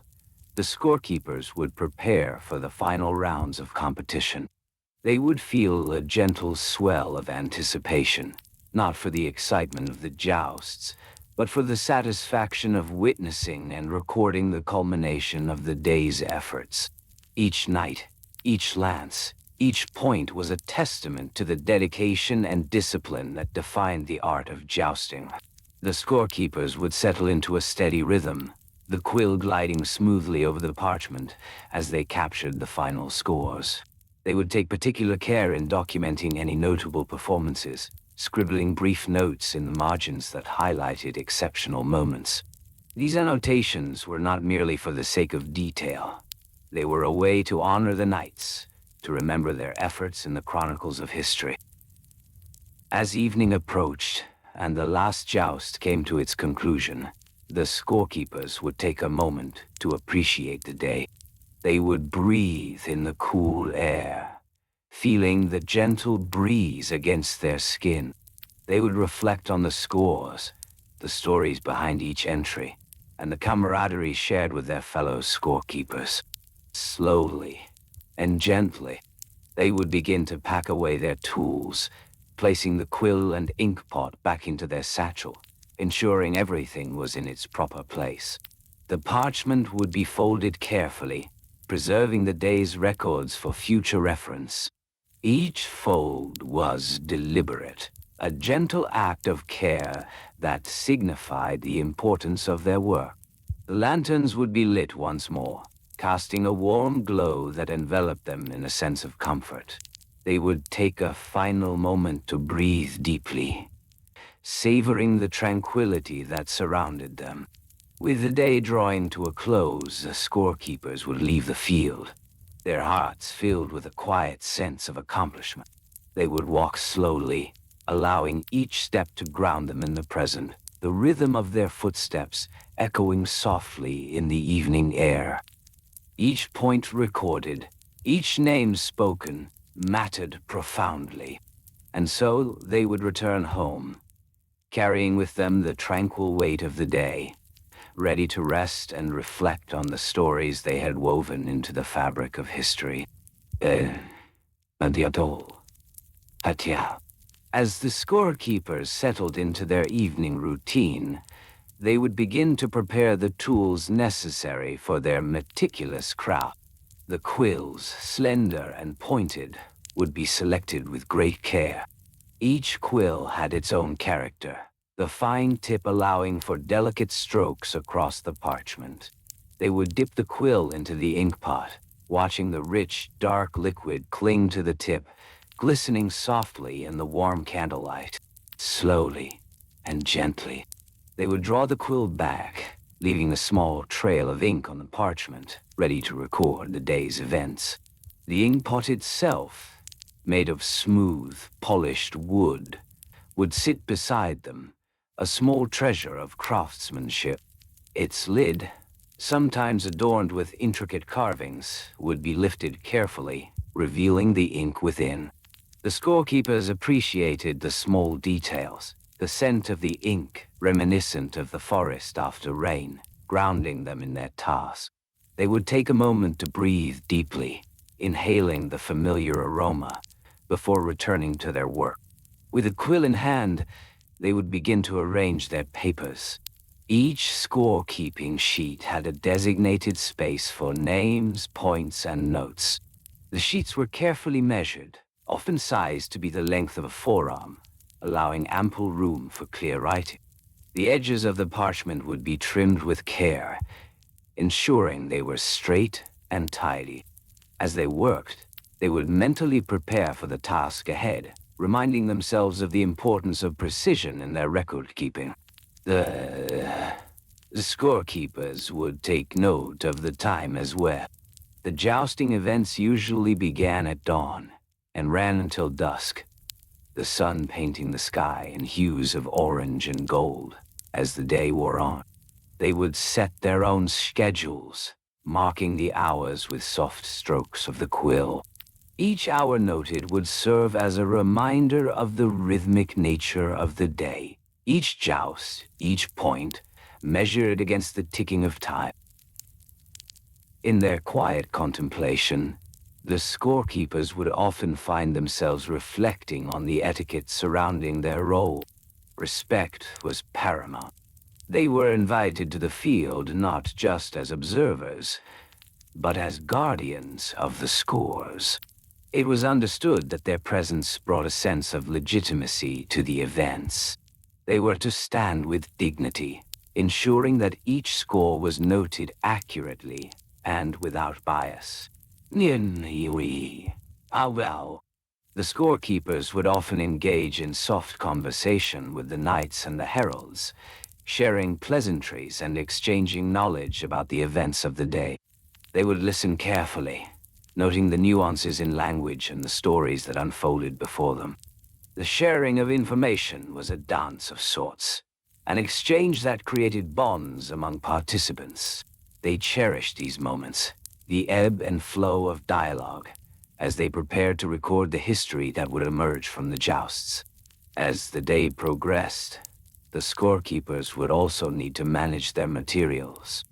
the scorekeepers would prepare for the final rounds of competition. They would feel a gentle swell of anticipation, not for the excitement of the jousts, but for the satisfaction of witnessing and recording the culmination of the day's efforts. Each night, each lance, each point was a testament to the dedication and discipline that defined the art of jousting. The scorekeepers would settle into a steady rhythm, the quill gliding smoothly over the parchment as they captured the final scores. They would take particular care in documenting any notable performances, scribbling brief notes in the margins that highlighted exceptional moments. These annotations were not merely for the sake of detail. They were a way to honor the knights, to remember their efforts in the chronicles of history. As evening approached, and the last joust came to its conclusion, the scorekeepers would take a moment to appreciate the day. They would breathe in the cool air, feeling the gentle breeze against their skin. They would reflect on the scores, the stories behind each entry, and the camaraderie shared with their fellow scorekeepers. Slowly and gently, they would begin to pack away their tools, placing the quill and ink pot back into their satchel, ensuring everything was in its proper place. The parchment would be folded carefully, preserving the day's records for future reference. Each fold was deliberate, a gentle act of care that signified the importance of their work. The lanterns would be lit once more, casting a warm glow that enveloped them in a sense of comfort. They would take a final moment to breathe deeply, savoring the tranquility that surrounded them. With the day drawing to a close, the scorekeepers would leave the field, their hearts filled with a quiet sense of accomplishment. They would walk slowly, allowing each step to ground them in the present, the rhythm of their footsteps echoing softly in the evening air. Each point recorded, each name spoken, mattered profoundly. And so they would return home, carrying with them the tranquil weight of the day, ready to rest and reflect on the stories they had woven into the fabric of history. Adiadol. Atia. As the scorekeepers settled into their evening routine, they would begin to prepare the tools necessary for their meticulous craft. The quills, slender and pointed, would be selected with great care. Each quill had its own character, the fine tip allowing for delicate strokes across the parchment. They would dip the quill into the ink pot, watching the rich, dark liquid cling to the tip, glistening softly in the warm candlelight. Slowly and gently, they would draw the quill back, leaving a small trail of ink on the parchment, ready to record the day's events. The ink pot itself, made of smooth, polished wood, would sit beside them, a small treasure of craftsmanship. Its lid, sometimes adorned with intricate carvings, would be lifted carefully, revealing the ink within. The scorekeepers appreciated the small details, the scent of the ink reminiscent of the forest after rain, grounding them in their task. They would take a moment to breathe deeply, inhaling the familiar aroma, before returning to their work. With a quill in hand, they would begin to arrange their papers. Each scorekeeping sheet had a designated space for names, points, and notes. The sheets were carefully measured, often sized to be the length of a forearm, allowing ample room for clear writing. The edges of the parchment would be trimmed with care, ensuring they were straight and tidy. As they worked, they would mentally prepare for the task ahead, reminding themselves of the importance of precision in their record keeping. The, the scorekeepers would take note of the time as well. The jousting events usually began at dawn and ran until dusk, the sun painting the sky in hues of orange and gold as the day wore on. They would set their own schedules, marking the hours with soft strokes of the quill. Each hour noted would serve as a reminder of the rhythmic nature of the day. Each joust, each point, measured against the ticking of time. In their quiet contemplation, the scorekeepers would often find themselves reflecting on the etiquette surrounding their role. Respect was paramount. They were invited to the field not just as observers, but as guardians of the scores. It was understood that their presence brought a sense of legitimacy to the events. They were to stand with dignity, ensuring that each score was noted accurately and without bias. Well. The scorekeepers would often engage in soft conversation with the knights and the heralds, sharing pleasantries and exchanging knowledge about the events of the day. They would listen carefully, noting the nuances in language and the stories that unfolded before them. The sharing of information was a dance of sorts, an exchange that created bonds among participants. They cherished these moments, the ebb and flow of dialogue, as they prepared to record the history that would emerge from the jousts. As the day progressed, the scorekeepers would also need to manage their materials.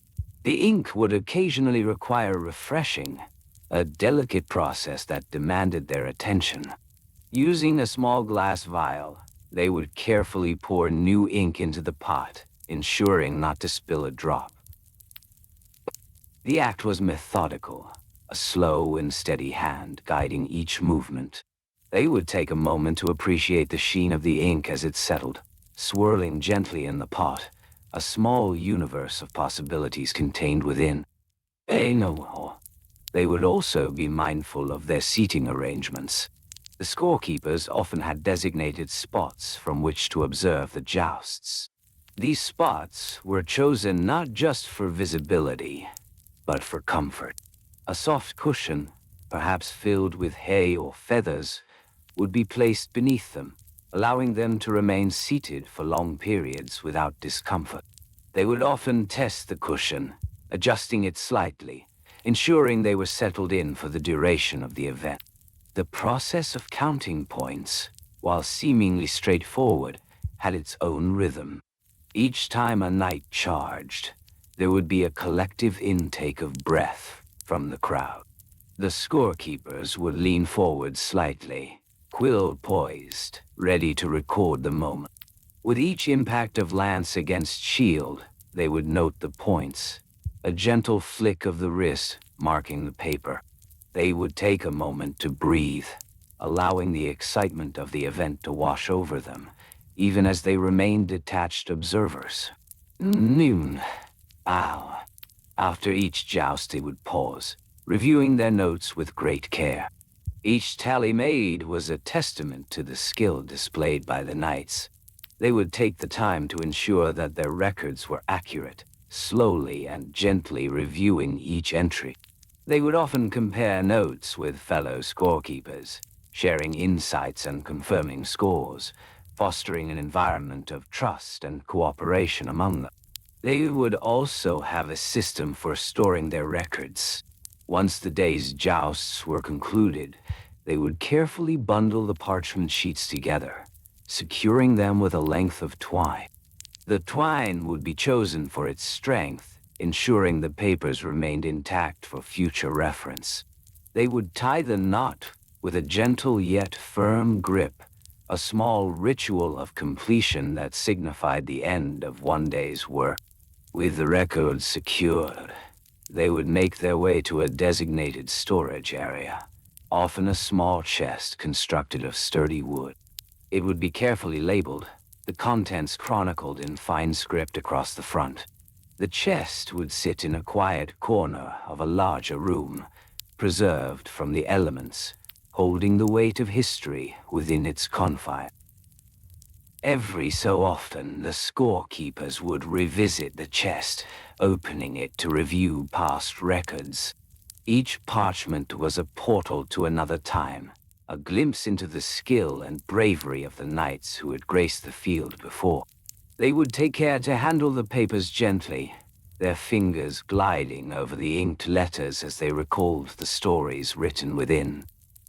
The ink would occasionally require refreshing, a delicate process that demanded their attention. Using a small glass vial, they would carefully pour new ink into the pot, ensuring not to spill a drop. The act was methodical, a slow and steady hand guiding each movement. They would take a moment to appreciate the sheen of the ink as it settled, swirling gently in the pot, a small universe of possibilities contained within. They would also be mindful of their seating arrangements. The scorekeepers often had designated spots from which to observe the jousts. These spots were chosen not just for visibility, but for comfort. A soft cushion, perhaps filled with hay or feathers, would be placed beneath them, allowing them to remain seated for long periods without discomfort. They would often test the cushion, adjusting it slightly, ensuring they were settled in for the duration of the event. The process of counting points, while seemingly straightforward, had its own rhythm. Each time a knight charged, there would be a collective intake of breath from the crowd. The scorekeepers would lean forward slightly, quill poised, ready to record the moment. With each impact of lance against shield, they would note the points, a gentle flick of the wrist marking the paper. They would take a moment to breathe, allowing the excitement of the event to wash over them, even as they remained detached observers. Noon. After each joust they would pause, reviewing their notes with great care. Each tally made was a testament to the skill displayed by the knights. They would take the time to ensure that their records were accurate, slowly and gently reviewing each entry. They would often compare notes with fellow scorekeepers, sharing insights and confirming scores, fostering an environment of trust and cooperation among them. They would also have a system for storing their records. Once the day's jousts were concluded, they would carefully bundle the parchment sheets together, securing them with a length of twine. The twine would be chosen for its strength, ensuring the papers remained intact for future reference. They would tie the knot with a gentle yet firm grip, a small ritual of completion that signified the end of one day's work. With the records secured, they would make their way to a designated storage area, often a small chest constructed of sturdy wood. It would be carefully labeled, the contents chronicled in fine script across the front. The chest would sit in a quiet corner of a larger room, preserved from the elements, holding the weight of history within its confines. Every so often, the scorekeepers would revisit the chest, opening it to review past records. Each parchment was a portal to another time, a glimpse into the skill and bravery of the knights who had graced the field before. They would take care to handle the papers gently, their fingers gliding over the inked letters as they recalled the stories written within.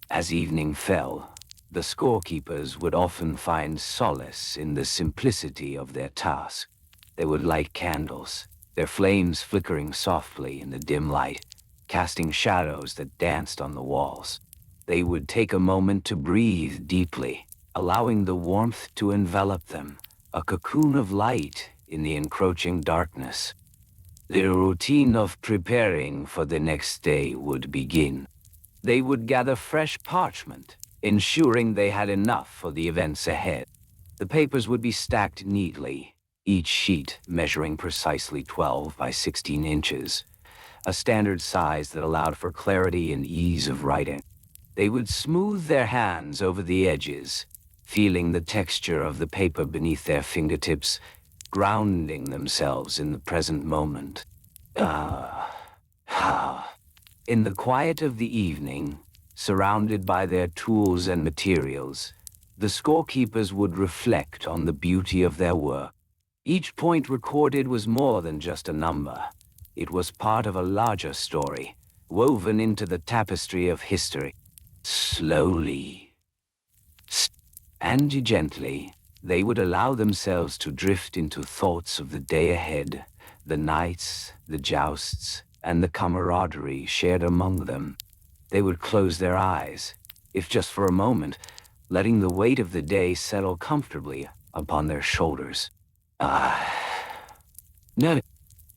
As evening fell, the scorekeepers would often find solace in the simplicity of their task. They would light candles, their flames flickering softly in the dim light, casting shadows that danced on the walls. They would take a moment to breathe deeply, allowing the warmth to envelop them, a cocoon of light in the encroaching darkness. The routine of preparing for the next day would begin. They would gather fresh parchment, ensuring they had enough for the events ahead. The papers would be stacked neatly, each sheet measuring precisely 12 by 16 inches, a standard size that allowed for clarity and ease of writing. They would smooth their hands over the edges, feeling the texture of the paper beneath their fingertips, grounding themselves in the present moment. In the quiet of the evening, surrounded by their tools and materials, the scorekeepers would reflect on the beauty of their work. Each point recorded was more than just a number. It was part of a larger story, woven into the tapestry of history. Slowly and gently, they would allow themselves to drift into thoughts of the day ahead, the nights, the jousts, and the camaraderie shared among them. They would close their eyes, if just for a moment, letting the weight of the day settle comfortably upon their shoulders. No.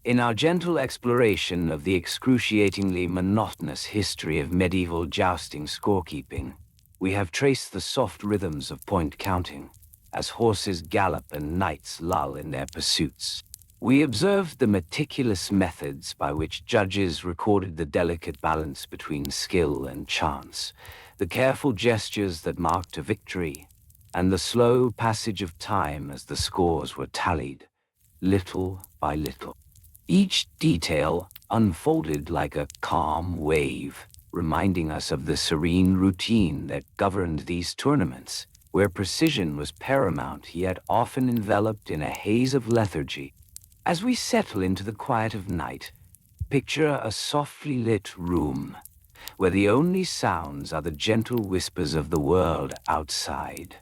In our gentle exploration of the excruciatingly monotonous history of medieval jousting scorekeeping, we have traced the soft rhythms of point counting, as horses gallop and knights lull in their pursuits. We observed the meticulous methods by which judges recorded the delicate balance between skill and chance, the careful gestures that marked a victory, and the slow passage of time as the scores were tallied, little by little. Each detail unfolded like a calm wave, reminding us of the serene routine that governed these tournaments, where precision was paramount yet often enveloped in a haze of lethargy. As we settle into the quiet of night, picture a softly lit room, where the only sounds are the gentle whispers of the world outside,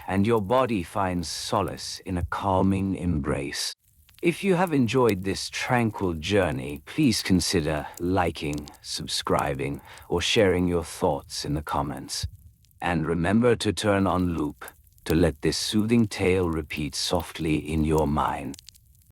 and your body finds solace in a calming embrace. If you have enjoyed this tranquil journey, please consider liking, subscribing, or sharing your thoughts in the comments. And remember to turn on loop to let this soothing tale repeat softly in your mind.